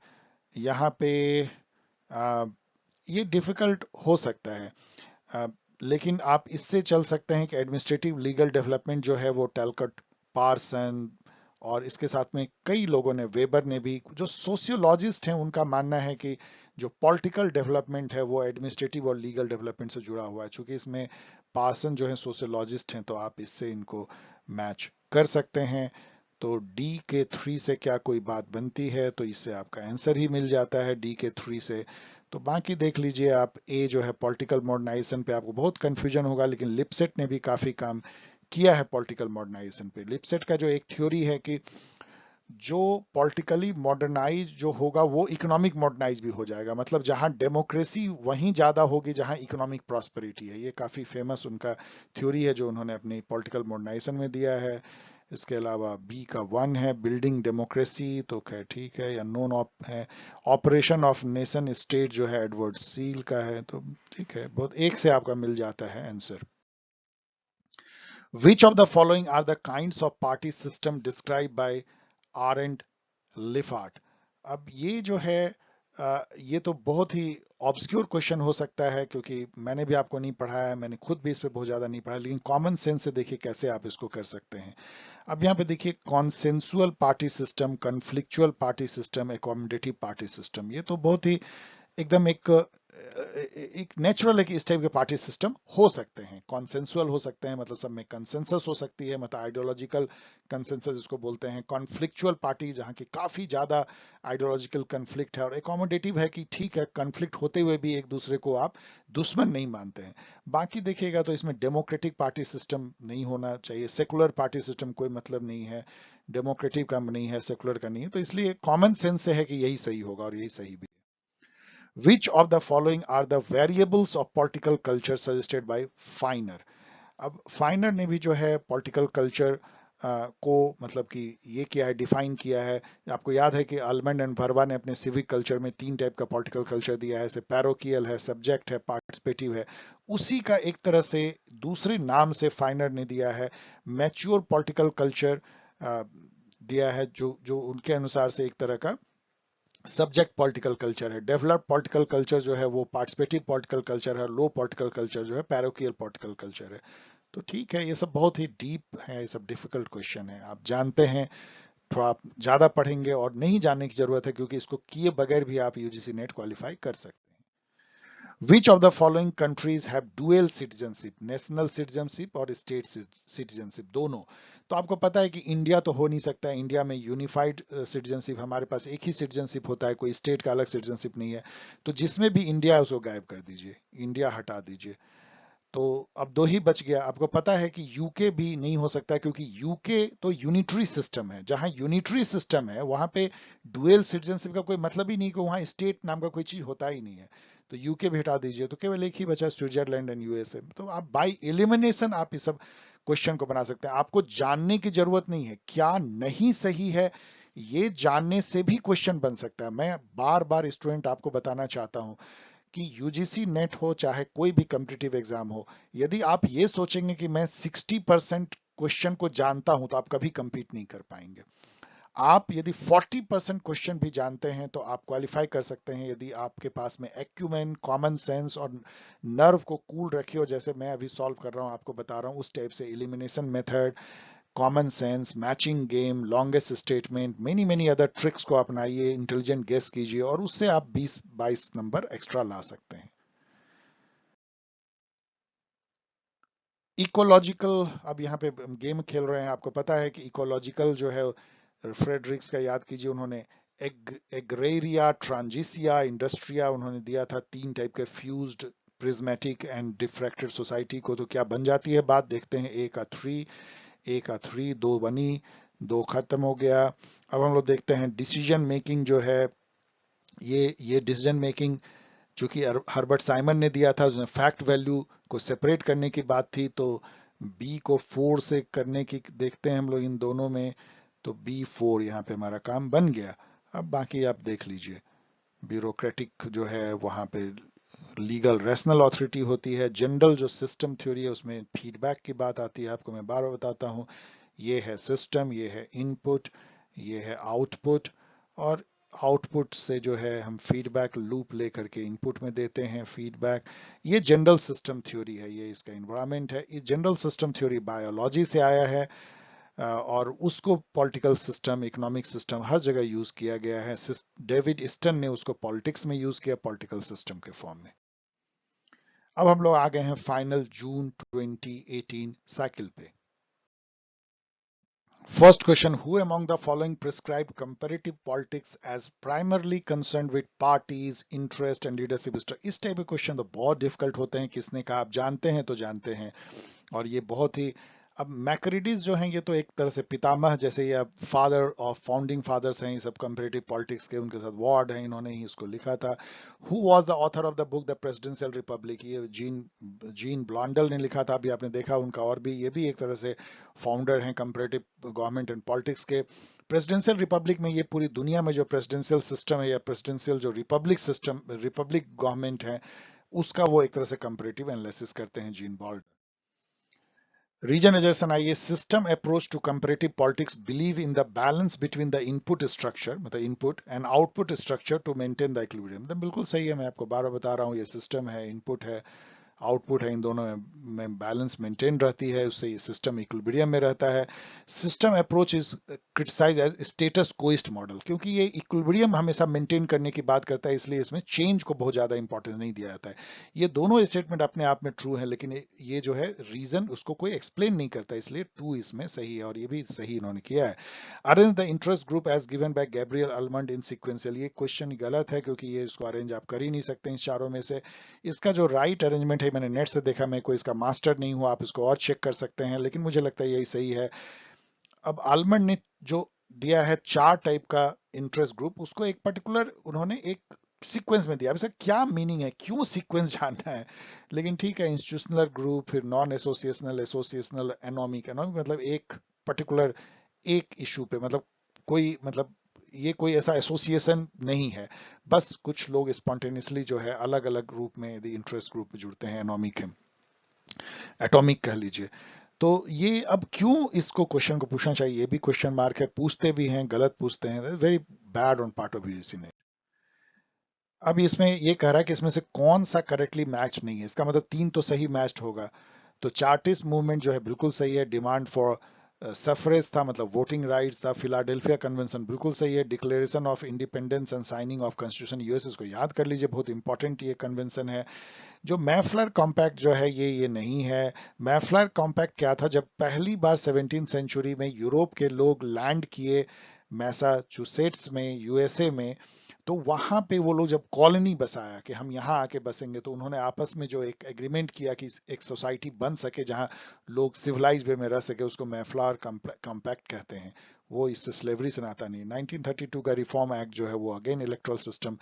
[SPEAKER 1] यहाँ पे आ, ये डिफिकल्ट हो सकता है, आ, लेकिन आप इससे चल सकते हैं कि एडमिनिस्ट्रेटिव लीगल डेवलपमेंट जो है वो टैलकट, पार्सन और इसके साथ में कई लोगों ने, वेबर ने भी, जो सोशियोलॉजिस्ट हैं उनका मानना है कि जो पॉलिटिकल डेवलपमेंट है वो एडमिनिस्ट्रेटिव और लीगल डेवलपमेंट से जुड़ा हुआ है। चूंकि इसमें पार्सन जो है सोशियोलॉजिस्ट हैं, तो आप इससे इनको मैच कर सकते हैं। तो डी के 3 से क्या कोई बात बनती है? तो इससे आपका आंसर ही मिल जाता है डी के 3 से। तो बाकी देख लीजिए आप, ए जो है पॉलिटिकल मॉडर्नाइजेशन पे आपको बहुत कंफ्यूजन होगा, लेकिन लिपसेट ने भी काफी काम किया है पॉलिटिकल मॉडर्नाइजेशन पे। लिपसेट का जो एक थ्योरी है कि जो पॉलिटिकली मॉडर्नाइज जो होगा वो इकोनॉमिक मॉडर्नाइज भी हो जाएगा, मतलब जहां डेमोक्रेसी वहीं ज्यादा होगी जहां इकोनॉमिक प्रॉस्पेरिटी है। ये काफी फेमस उनका थ्योरी है जो उन्होंने अपनी पॉलिटिकल मॉडर्नाइजेशन में दिया है। इसके अलावा बी का 1 है बिल्डिंग डेमोक्रेसी, तो खैर ठीक है। या नॉन ऑप है ऑपरेशन ऑफ नेशन स्टेट जो है एडवर्ड सील का है, तो ठीक है, बहुत एक से आपका मिल जाता है answer. Which of the following are the kinds of party system describe by Arend Lijphart? अब ये जो है ये तो बहुत ही ऑब्सक्योर क्वेश्चन हो सकता है, क्योंकि मैंने भी आपको नहीं पढ़ाया है, मैंने खुद भी इस पे बहुत ज्यादा नहीं पढ़ा, लेकिन कॉमन सेंस से देखिए कैसे आप इसको कर सकते हैं। अब यहाँ पे देखिए, consensual party system, conflictual party system, accommodative party system, ये तो बहुत ही एकदम एक नेचुरल है कि इस टाइप के पार्टी सिस्टम हो सकते हैं। कॉन्सेंसुअल हो सकते हैं, मतलब सब में कंसेंसस हो सकती है, मतलब आइडियोलॉजिकल कंसेंसस जिसको बोलते हैं। कॉन्फ्लिक्चुअल पार्टी जहाँ की काफी ज्यादा आइडियोलॉजिकल कंफ्लिक्ट है, और एकोमोडेटिव है कि ठीक है कंफ्लिक्ट होते हुए भी एक दूसरे को आप दुश्मन नहीं मानते हैं। बाकी देखिएगा तो इसमें डेमोक्रेटिक पार्टी सिस्टम नहीं होना चाहिए, सेकुलर पार्टी सिस्टम कोई मतलब नहीं है, डेमोक्रेटिक का नहीं है, सेकुलर का नहीं है, तो इसलिए कॉमन सेंस से है कि यही सही होगा और यही सही भी। Which of the following are the variables of political culture suggested by फाइनर? अब फाइनर ने भी जो है पॉलिटिकल कल्चर को मतलब कि ये किया है, डिफाइन किया है। आपको याद है कि आलमंड एंड भरवा ने अपने सिविक कल्चर में 3 टाइप का पॉलिटिकल कल्चर दिया है, जैसे पैरोकियल है, सब्जेक्ट है, पार्टिसिपेटिव है। उसी का एक तरह से दूसरे नाम से फाइनर ने दिया है मैच्योर पॉलिटिकल कल्चर दिया है, जो जो उनके अनुसार से एक तरह का सब्जेक्ट पॉलिटिकल कल्चर है, डेवलप्ड पॉलिटिकल कल्चर जो है वो पार्टिसिपेटिव पॉलिटिकल कल्चर है, लो पॉलिटिकल कल्चर जो है पैरोकियल पॉलिटिकल कल्चर है। तो ठीक है, ये सब बहुत ही डीप है, ये सब डिफिकल्ट क्वेश्चन है, आप जानते हैं। थोड़ा आप ज्यादा पढ़ेंगे और नहीं जानने की जरूरत है, क्योंकि इसको किए बगैर भी आप यूजीसी नेट क्वालिफाई कर सकते हैं। Which of the following countries have dual citizenship, national citizenship और स्टेट सिटीजनशिप दोनों? तो आपको पता है कि इंडिया तो हो नहीं सकता है, इंडिया में यूनिफाइड सिटीजनशिप, हमारे पास एक ही सिटीजनशिप होता है, कोई स्टेट का अलग सिटीजनशिप नहीं है। तो जिसमें भी इंडिया है उसको गायब कर दीजिए, इंडिया हटा दीजिए। तो अब दो ही बच गया। आपको पता है कि यूके भी नहीं हो सकता, क्योंकि यूके तो यूनिटरी सिस्टम है, जहां यूनिटरी सिस्टम है वहां पे डुअल सिटीजनशिप का कोई मतलब ही नहीं, कि वहां स्टेट नाम का कोई चीज होता ही नहीं है। तो यूके भी हटा दीजिए, तो केवल एक ही बचा, स्विट्जरलैंड एंड यूएसए। तो आप बाय एलिमिनेशन आप इस सब क्वेश्चन को बना सकते हैं। आपको जानने की जरूरत नहीं है क्या नहीं सही है, ये जानने से भी क्वेश्चन बन सकता है। मैं बार बार स्टूडेंट आपको बताना चाहता हूं कि यूजीसी नेट हो चाहे कोई भी कॉम्पिटिटिव एग्जाम हो, यदि आप ये सोचेंगे कि मैं 60% क्वेश्चन को जानता हूं, तो आप कभी कंपीट नहीं कर पाएंगे। आप यदि 40% क्वेश्चन भी जानते हैं तो आप क्वालिफाई कर सकते हैं, यदि आपके पास में एक्यूमेन, कॉमन सेंस और नर्व को कूल रखे हो, जैसे मैं अभी सॉल्व कर रहा हूं, आपको बता रहा हूं उस टाइप से। Elimination method, common sense, matching game, longest statement, many many other tricks को अपनाइए, इंटेलिजेंट गेस कीजिए, और उससे आप 20-22 नंबर एक्स्ट्रा ला सकते हैं। इकोलॉजिकल, अब यहाँ पे गेम खेल रहे हैं, आपको पता है कि इकोलॉजिकल जो है, फ्रेडरिक्स का याद कीजिए, उन्होंने एग्रेरिया, ट्रांजिसिया, इंडस्ट्रिया उन्होंने दिया था, तीन टाइप के fused prismatic and diffracted society को। तो क्या बन जाती है बात, देखते हैं। ए का थ्री, दो बनी, दो खत्म हो गया। अब हम लोग देखते हैं डिसीजन मेकिंग जो है, ये डिसीजन मेकिंग चूंकि हर्बर्ट साइमन ने दिया था, उसने फैक्ट वैल्यू को सेपरेट करने की बात थी, तो बी को 4 से करने की देखते हैं हम लोग इन दोनों में। तो B4 यहाँ पे हमारा काम बन गया। अब बाकी आप देख लीजिए, ब्यूरोक्रेटिक जो है वहां पे लीगल रैशनल अथॉरिटी होती है। जनरल जो सिस्टम थ्योरी है उसमें फीडबैक की बात आती है, आपको मैं बार बार बताता हूँ। ये है सिस्टम, ये है इनपुट, ये है आउटपुट, और आउटपुट से जो है हम फीडबैक लूप लेकर के इनपुट में देते हैं फीडबैक। ये जनरल सिस्टम थ्योरी है, ये इसका एनवायरनमेंट है। ये जनरल सिस्टम थ्योरी बायोलॉजी से आया है, और उसको पॉलिटिकल सिस्टम, इकोनॉमिक सिस्टम हर जगह यूज किया गया है। डेविड ईस्टन ने उसको पॉलिटिक्स में यूज किया, पॉलिटिकल सिस्टम के फॉर्म में। अब हम लोग आ गए हैं फाइनल जून 2018 साइकिल पे। First question, who among the following prescribed comparative politics as primarily concerned with parties, interest and leadership structure? इस टाइप के क्वेश्चन तो बहुत डिफिकल्ट होते हैं, किसने कहा, आप जानते हैं तो जानते हैं। और ये बहुत ही, अब मैक्रिडीज जो हैं ये तो एक तरह से पितामह जैसे, या फादर ऑफ फाउंडिंग फादर्स हैं ये सब कंपैरेटिव पॉलिटिक्स के, उनके साथ वार्ड हैं, इन्होंने ही इसको लिखा था। Who was the author of the book the presidential Republic? ये जीन जीन ब्लॉन्डल ने लिखा था, अभी आपने देखा उनका। और भी, ये भी एक तरह से फाउंडर हैं कंपैरेटिव गवर्नमेंट एंड पॉलिटिक्स के। प्रेसिडेंशियल रिपब्लिक में ये पूरी दुनिया में जो प्रेसिडेंशियल सिस्टम है, या प्रेसिडेंशियल जो रिपब्लिक सिस्टम, रिपब्लिक गवर्नमेंट है, उसका वो एक तरह से कंपैरेटिव एनालिसिस करते हैं, जीन बॉल्ड। Region Ejerson आइए, system approach to comparative politics believe in the balance between the input structure, मतलब input and output structure to maintain the equilibrium। मतलब बिल्कुल सही है, मैं आपको बार बार बता रहा हूँ, ये सिस्टम है, इनपुट है, आउटपुट है, इन दोनों में बैलेंस मेंटेन रहती है, उससे ये सिस्टम इक्विलिब्रियम में रहता है। System approach is criticise as status quoist model, क्योंकि ये इक्विलिब्रियम हमेशा मेंटेन करने की बात करता है, इसलिए इसमें चेंज को बहुत ज्यादा इंपॉर्टेंस नहीं दिया जाता है। ये दोनों स्टेटमेंट अपने आप में ट्रू है, लेकिन ये जो है रीजन उसको कोई एक्सप्लेन नहीं करता, इसलिए टू इसमें सही है, और ये भी सही इन्होंने किया है। Arrange the interest group as given by Gabriel Almond in sequential, ये क्वेश्चन गलत है, क्योंकि ये इसको अरेंज आप कर ही नहीं सकते इन चारों में से। इसका जो राइट अरेंजमेंट है, मैंने नेट से देखा, मैं कोई इसका मास्टर नहीं हूं, आप इसको और चेक कर सकते हैं, लेकिन मुझे लगता है यही सही है। अब आलमंड ने जो दिया है चार टाइप का इंटरेस्ट ग्रुप, उसको एक पर्टिकुलर उन्होंने एक सीक्वेंस में दिया। अब इसका क्या मीनिंग है, क्यों सीक्वेंस जानना है, लेकिन ठीक है। इंस्टीट्यूशनल ग्रुप, फिर non associational, associational, anomic. Anomic मतलब एक पर्टिकुलर एक इशू पे, मतलब कोई, मतलब ये कोई ऐसा एसोसिएशन नहीं है, बस कुछ लोग स्पॉन्टेनियसली जो है अलग अलग ग्रुप में, यदि इंटरेस्ट ग्रुप में जुड़ते हैं, एनोमिक है, एटॉमिक कह लीजिए। तो ये अब क्यों इसको क्वेश्चन को पूछना चाहिए, ये भी क्वेश्चन मार्क है, पूछते भी हैं, गलत पूछते हैं, very bad on part of UGC ने। अब इसमें ये कह रहा है कि इसमें से कौन सा करेक्टली मैच नहीं है, इसका मतलब तीन तो सही मैच्ड होगा। तो चार्टिस्ट मूवमेंट जो है बिल्कुल सही है, डिमांड फॉर सफरेज था मतलब वोटिंग राइट्स था, फिलाडेल्फिया कन्वेंशन बिल्कुल सही है, declaration of independence and signing off constitution US, इसको याद कर लीजिए, बहुत इंपॉर्टेंट ये कन्वेंशन है। जो मैफ्लर कॉम्पैक्ट जो है ये नहीं है। मैफ्लर कॉम्पैक्ट क्या था, जब पहली बार 17th सेंचुरी में यूरोप के लोग लैंड किए मैसाचुसेट्स में यूएसए में, तो वहां पे वो लोग जब कॉलोनी बसाया कि हम यहाँ आके बसेंगे, तो उन्होंने आपस में जो एक एग्रीमेंट किया कि एक सोसाइटी बन सके जहां लोग सिविलाइज वे में रह सके, उसको मैफ्लार कॉम्पैक्ट कहते हैं। वो इससे स्लेवरी से नाता नहीं। 1932 का रिफॉर्म एक्ट जो है वो अगेन इलेक्टोरल सिस्टम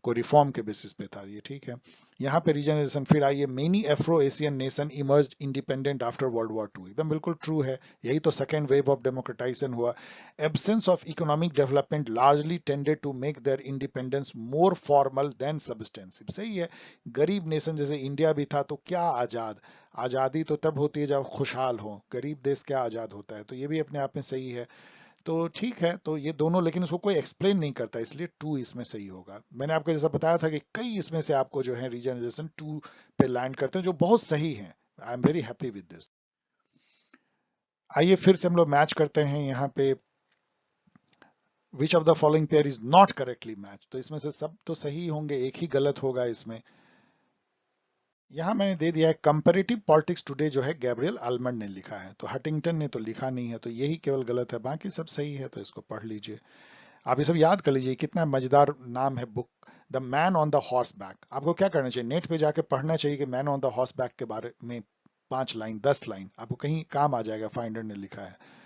[SPEAKER 1] को रिफॉर्म के बेसिस पे था, ये ठीक है। यहाँ पे रीजनलाइजेशन फिर आई है, many Afro Asian nation emerged independent after World War two, एकदम बिल्कुल ट्रू है, यही तो सेकेंड वेव ऑफ डेमोक्रेटाइजेशन हुआ। Absence of economic development largely tended to make their independence more formal than substantive, सही है। गरीब नेशन जैसे इंडिया भी था तो क्या आजाद, आजादी तो तब होती है जब खुशहाल हो, गरीब देश क्या आजाद होता है, तो ये भी अपने आप में सही है। तो ठीक है, तो ये दोनों, लेकिन उसको कोई एक्सप्लेन नहीं करता, इसलिए टू इसमें सही होगा। मैंने आपको जैसा बताया था कि कई इसमें से आपको जो है रीजनरेशन टू पे लैंड करते हैं जो बहुत सही है। I am very happy with this. आइए फिर से हम लोग मैच करते हैं यहाँ पे, विच of the following pair is not correctly match, तो इसमें से सब तो सही होंगे, एक ही गलत होगा इसमें। यहां मैंने दे दिया है कंपैरेटिव पॉलिटिक्स टुडे, जो है गैब्रियल आलमंड ने लिखा है, तो हटिंगटन ने तो लिखा नहीं है, तो यही केवल गलत है, बाकी सब सही है, तो इसको पढ़ लीजिए। आप ये सब याद कर लीजिए, कितना मजेदार नाम है book, the man on the horse back. आपको क्या करना चाहिए, नेट पे जाके पढ़ना चाहिए कि man on the horse back के बारे में 5 लाइन 10 लाइन आपको कहीं काम आ जाएगा, फाइंडर ने लिखा है।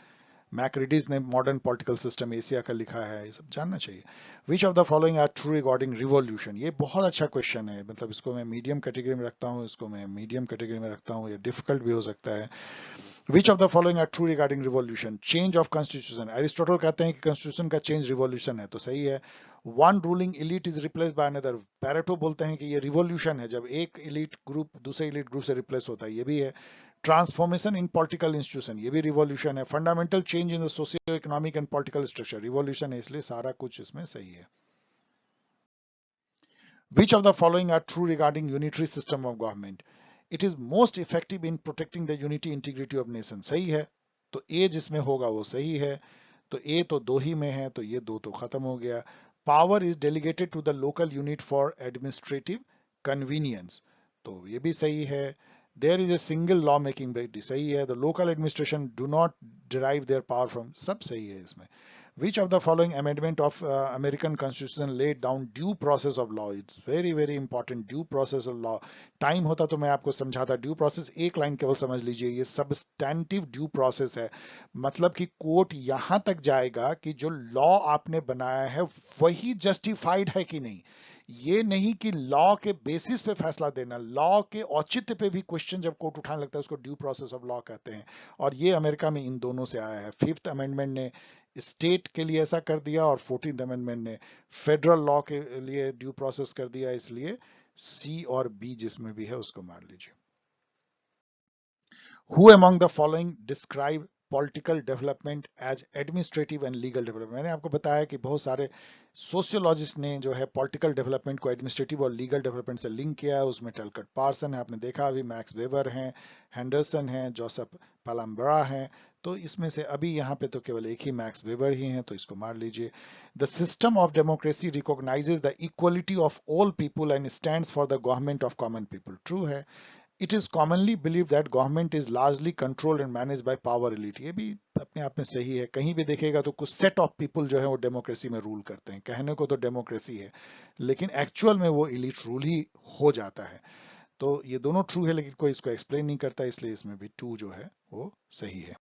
[SPEAKER 1] मैक्रिडीज ने मॉडर्न पॉलिटिकल सिस्टम एशिया का लिखा है, ये सब जानना चाहिए। Which of the following are true regarding revolution, ये बहुत अच्छा क्वेश्चन है, मतलब इसको मैं मीडियम कैटेगरी में रखता हूँ, इसको मैं मीडियम कैटेगरी में रखता हूँ, ये डिफिकल्ट भी हो सकता है। Which of the following are true regarding revolution, change of constitution, Aristotle कहते हैं कि कॉन्स्टिट्यूशन का चेंज रिवॉल्यूशन है, तो सही है। One ruling elite is replace by another, Pareto बोलते हैं कि ये रिवॉल्यूशन है जब एक इलीट ग्रुप दूसरे इलीट ग्रुप से रिप्लेस होता है, ये भी है। ट्रांसफॉर्मेशन इन पॉलिटिकल इंस्टीट्यूशन, ये भी रिवॉल्यूशन है। Fundamental change in the socio economic and political structure, revolution है, इसलिए सारा कुछ इसमें सही है। Which of the following are true regarding unitary system of government? It is most effective in protecting the unity integrity of nation, सही है, तो ए जिसमें होगा वो सही है। तो ए तो दो ही में है, तो ये दो तो खत्म हो गया। Power is delegated to the local unit for administrative convenience, तो ये भी सही है। There is a single law making body, सही है। The local administration do not derive their power from, सब सही है इसमें। Which of the following amendment of American Constitution laid down due process of law? It's very very important, due process of law. Time होता तो मैं आपको समझाता, ड्यू प्रोसेस एक लाइन केवल समझ लीजिए, ये सबस्टैंटिव ड्यू प्रोसेस है, मतलब कि कोर्ट यहां तक जाएगा कि जो लॉ आपने बनाया है वही जस्टिफाइड है कि नहीं, ये नहीं कि लॉ के बेसिस पे फैसला देना, लॉ के औचित्य पे भी क्वेश्चन जब कोर्ट उठाने लगता है उसको ड्यू प्रोसेस ऑफ लॉ कहते हैं। और ये अमेरिका में इन दोनों से आया है। फिफ्थ अमेंडमेंट ने स्टेट के लिए ऐसा कर दिया और 14th अमेंडमेंट ने फेडरल लॉ के लिए ड्यू प्रोसेस कर दिया, इसलिए सी और बी जिसमें भी है उसको मार लीजिए। Who among the following describe political development as administrative and legal development, मैंने आपको बताया कि बहुत सारे सोशियोलॉजिस्ट ने जो है पॉलिटिकल डेवलपमेंट को एडमिनिस्ट्रेटिव और लीगल डेवलपमेंट से लिंक किया है, उसमें टलकट पार्सन है, आपने देखा अभी, मैक्स वेबर हैं, हैंडरसन हैं, जोसेफ पालम्बरा हैं, तो इसमें से अभी यहाँ पे तो केवल एक ही मैक्स वेबर ही हैं, तो इसको मार लीजिए। The system of democracy recognises the equality of all people and stands for the government of common people, true है। It is commonly believed that government is largely controlled and managed by power elite, ये भी अपने आप में सही है। कहीं भी देखिएगा तो कुछ सेट ऑफ पीपल जो है वो डेमोक्रेसी में रूल करते हैं, कहने को तो डेमोक्रेसी है लेकिन एक्चुअल में वो इलीट रूल ही हो जाता है। तो ये दोनों ट्रू है लेकिन कोई इसको एक्सप्लेन नहीं करता, इसलिए इसमें भी टू जो है वो सही है।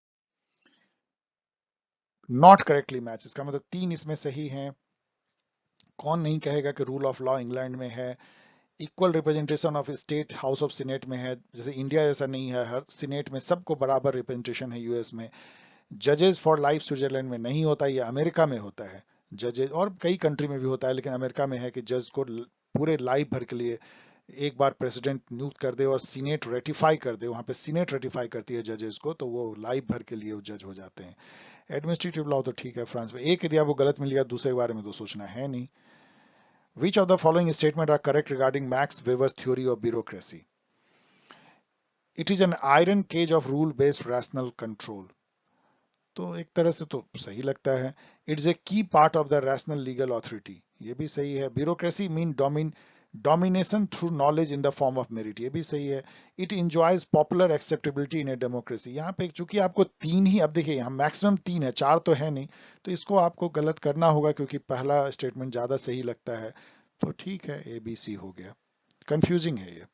[SPEAKER 1] नॉट करेक्टली मैच, इसका मतलब तीन इसमें सही है। कौन नहीं कहेगा कि रूल ऑफ लॉ इंग्लैंड में है, equal representation of state house of senate में है, जैसे इंडिया जैसा नहीं है, हर सीनेट में सबको बराबर रिप्रेजेंटेशन है यूएस में। जजेस फॉर लाइफ स्विट्जरलैंड में नहीं होता, ये अमेरिका में होता है जजेस, और कई कंट्री में भी होता है लेकिन अमेरिका में है कि जज को पूरे लाइफ भर के लिए एक बार प्रेसिडेंट नियुक्त कर दे और सीनेट रेटिफाई कर दे, वहां पे सीनेट रेटिफाई करती है जजेस को, तो वो लाइफ भर के लिए वो जज हो जाते हैं। एडमिनिस्ट्रेटिव लॉ तो ठीक है फ्रांस में, एक यदि आपको गलत मिल गया दूसरे के बारे में तो सोचना है नहीं। Which of the following statement are correct regarding Max Weber's theory of bureaucracy? It is an iron cage of rule-based rational control. तो एक तरह से तो सही लगता है. इट्स ए की part of the rational legal authority, ये भी सही है. Bureaucracy mean domination through knowledge in the form of merit, ये भी सही है. It enjoys popular acceptability in a democracy. यहाँ पे चूंकि आपको तीन ही, अब देखिए यहाँ मैक्सिमम तीन है, चार तो है नहीं, तो इसको आपको गलत करना होगा क्योंकि पहला स्टेटमेंट ज्यादा सही लगता है. तो ठीक है, ए बी सी हो गया. कंफ्यूजिंग है ये.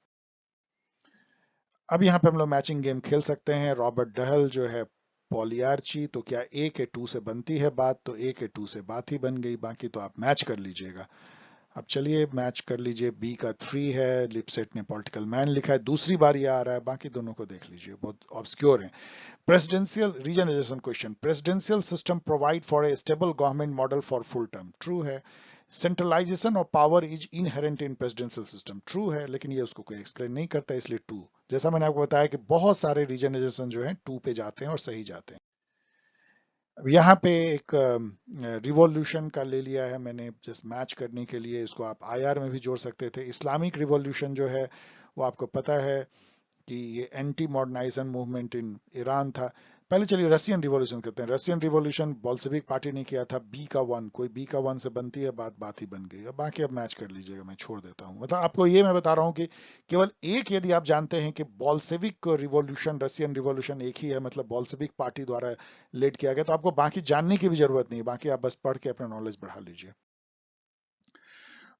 [SPEAKER 1] अब यहाँ पे हम लोग मैचिंग गेम खेल सकते हैं. रॉबर्ट डहल जो है पॉलियार्ची, तो क्या ए के 2 से बनती है बात? तो ए के 2 से बात ही बन गई, बाकी तो आप मैच कर लीजिएगा. अब चलिए मैच कर लीजिए. बी का 3 है, लिपसेट ने पॉलिटिकल मैन लिखा है, दूसरी बार ये आ रहा है. बाकी दोनों को देख लीजिए, बहुत ऑब्सक्योर हैं. Presidential regeneration question. Presidential system provide for a stable government model for full term. True है. Centralisation of power is inherent in presidential system. True है, लेकिन ये उसको कोई एक्सप्लेन नहीं करता, इसलिए 2. जैसा मैंने आपको बताया कि बहुत सारे रीजनरेशन जो है 2 पे जाते हैं और सही जाते हैं. अब यहाँ पे एक रिवॉल्यूशन का ले लिया है मैंने जस्ट मैच करने के लिए. इसको आप आईआर में भी जोड़ सकते थे. इस्लामिक रिवॉल्यूशन जो है वो आपको पता है कि ये anti modernization movement in Iran था. पहले चलिए रशियन रिवॉल्यूशन करते हैं. रशियन रिवॉल्यूशन बोल्शेविक पार्टी ने किया था. बी का 1, कोई बी का 1 से बनती है बात, बात ही बन गई. अब बाकी अब मैच कर लीजिएगा, मैं छोड़ देता हूँ. मतलब आपको ये मैं बता रहा हूँ कि केवल एक यदि आप जानते हैं कि बोल्शेविक रिवॉल्यूशन रशियन रिवॉल्यूशन एक ही है, मतलब बोल्शेविक पार्टी द्वारा लेड किया गया, तो आपको बाकी जानने की भी जरूरत नहीं है. बाकी आप बस पढ़ के अपना नॉलेज बढ़ा लीजिए.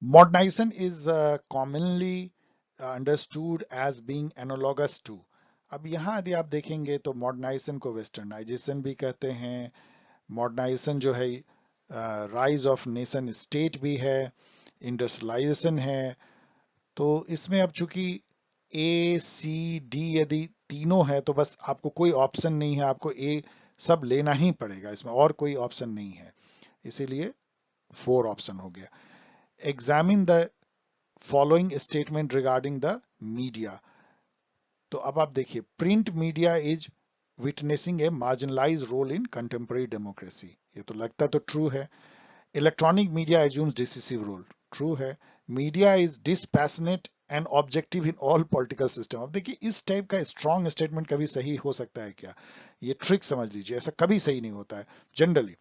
[SPEAKER 1] Modernization is commonly understood as being analogous to. अब यहाँ यदि आप देखेंगे तो मॉडर्नाइजेशन को वेस्टर्नाइजेशन भी कहते हैं. मॉडर्नाइजेशन जो है राइज ऑफ नेशन स्टेट भी है, इंडस्ट्रियलाइजेशन है. तो इसमें अब चूंकि ए सी डी यदि तीनों है तो बस आपको कोई ऑप्शन नहीं है, आपको ए सब लेना ही पड़ेगा, इसमें और कोई ऑप्शन नहीं है. इसीलिए 4 ऑप्शन हो गया. Examine the following statement regarding the media. तो अब आप देखिए, print media is witnessing a marginalise role in contemporary democracy. ये तो लगता तो ट्रू है. Electronic media assumes decisive role. True है. Media is dispassionate and objective in all political system. अब देखिए, इस टाइप का स्ट्रॉन्ग स्टेटमेंट कभी सही हो सकता है क्या? ये ट्रिक समझ लीजिए, ऐसा कभी सही नहीं होता है जनरली.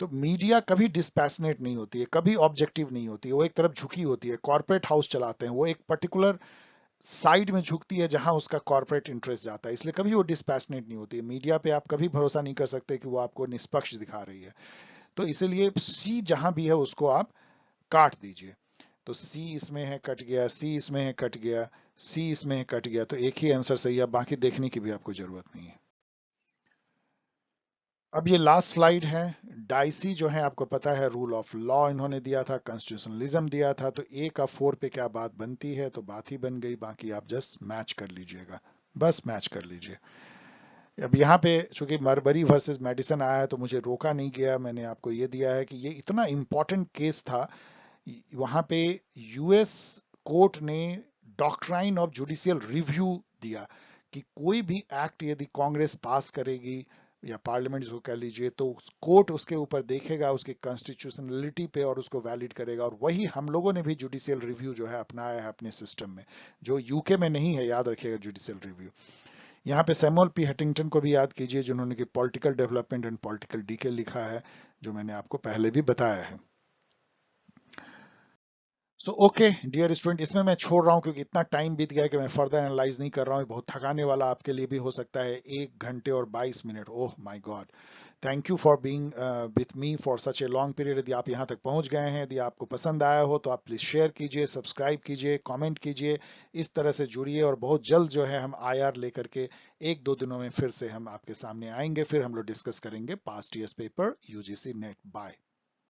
[SPEAKER 1] तो मीडिया कभी डिस्पैशनेट नहीं होती है, कभी ऑब्जेक्टिव नहीं होती है, वो एक तरफ झुकी होती है. कॉर्पोरेट हाउस चलाते हैं, वो एक पर्टिकुलर साइड में झुकती है जहां उसका कॉर्पोरेट इंटरेस्ट जाता है, इसलिए कभी वो डिस्पैशनेट नहीं होती है. मीडिया पे आप कभी भरोसा नहीं कर सकते कि वो आपको निष्पक्ष दिखा रही है. तो इसलिए सी जहां भी है उसको आप काट दीजिए. तो सी इसमें है, कट गया. सी इसमें है, कट गया. सी इसमें है, कट गया. तो एक ही आंसर सही है, बाकी देखने की भी आपको जरूरत नहीं है. अब ये लास्ट स्लाइड है. डाइसी जो है आपको पता है रूल ऑफ लॉ इन्होंने दिया था, कॉन्स्टिट्यूशनलिज्म दिया था. तो ए का 4 पे क्या बात बनती है? तो बात ही बन गई. बाकी आप जस्ट मैच कर लीजिएगा, बस मैच कर लीजिए. अब यहाँ पे चूंकि मरबरी वर्सेस मेडिसन आया है तो मुझे रोका नहीं गया. मैंने आपको ये दिया है कि ये इतना इंपॉर्टेंट केस था. वहां पे यूएस कोर्ट ने डॉक्ट्राइन ऑफ जुडिशियल रिव्यू दिया कि कोई भी एक्ट यदि कांग्रेस पास करेगी या पार्लियामेंट इसको कह लीजिए, तो कोर्ट उसके ऊपर देखेगा उसकी कॉन्स्टिट्यूशनलिटी पे और उसको वैलिड करेगा. और वही हम लोगों ने भी जुडिशियल रिव्यू जो है अपनाया है अपने सिस्टम में, जो यूके में नहीं है, याद रखिएगा जुडिशियल रिव्यू. यहाँ पे सैमुअल पी हटिंगटन को भी याद कीजिए जिन्होंने कि political development and political decay लिखा है, जो मैंने आपको पहले भी बताया है. सो ओके डियर स्टूडेंट, इसमें मैं छोड़ रहा हूं क्योंकि इतना टाइम बीत गया कि मैं फर्दर एनालाइज नहीं कर रहा हूं. बहुत थकाने वाला आपके लिए भी हो सकता है. 1 घंटे और 22 minute, oh my God. Thank you for being with me for such a long period. यदि आप यहां तक पहुंच गए हैं, यदि आपको पसंद आया हो तो आप प्लीज शेयर कीजिए, सब्सक्राइब कीजिए, कमेंट कीजिए. इस तरह से जुड़िए और बहुत जल्द जो है हम आईआर लेकर के 1-2 दिनों में फिर से हम आपके सामने आएंगे. फिर हम लोग डिस्कस करेंगे past years paper UGC NET. Bye.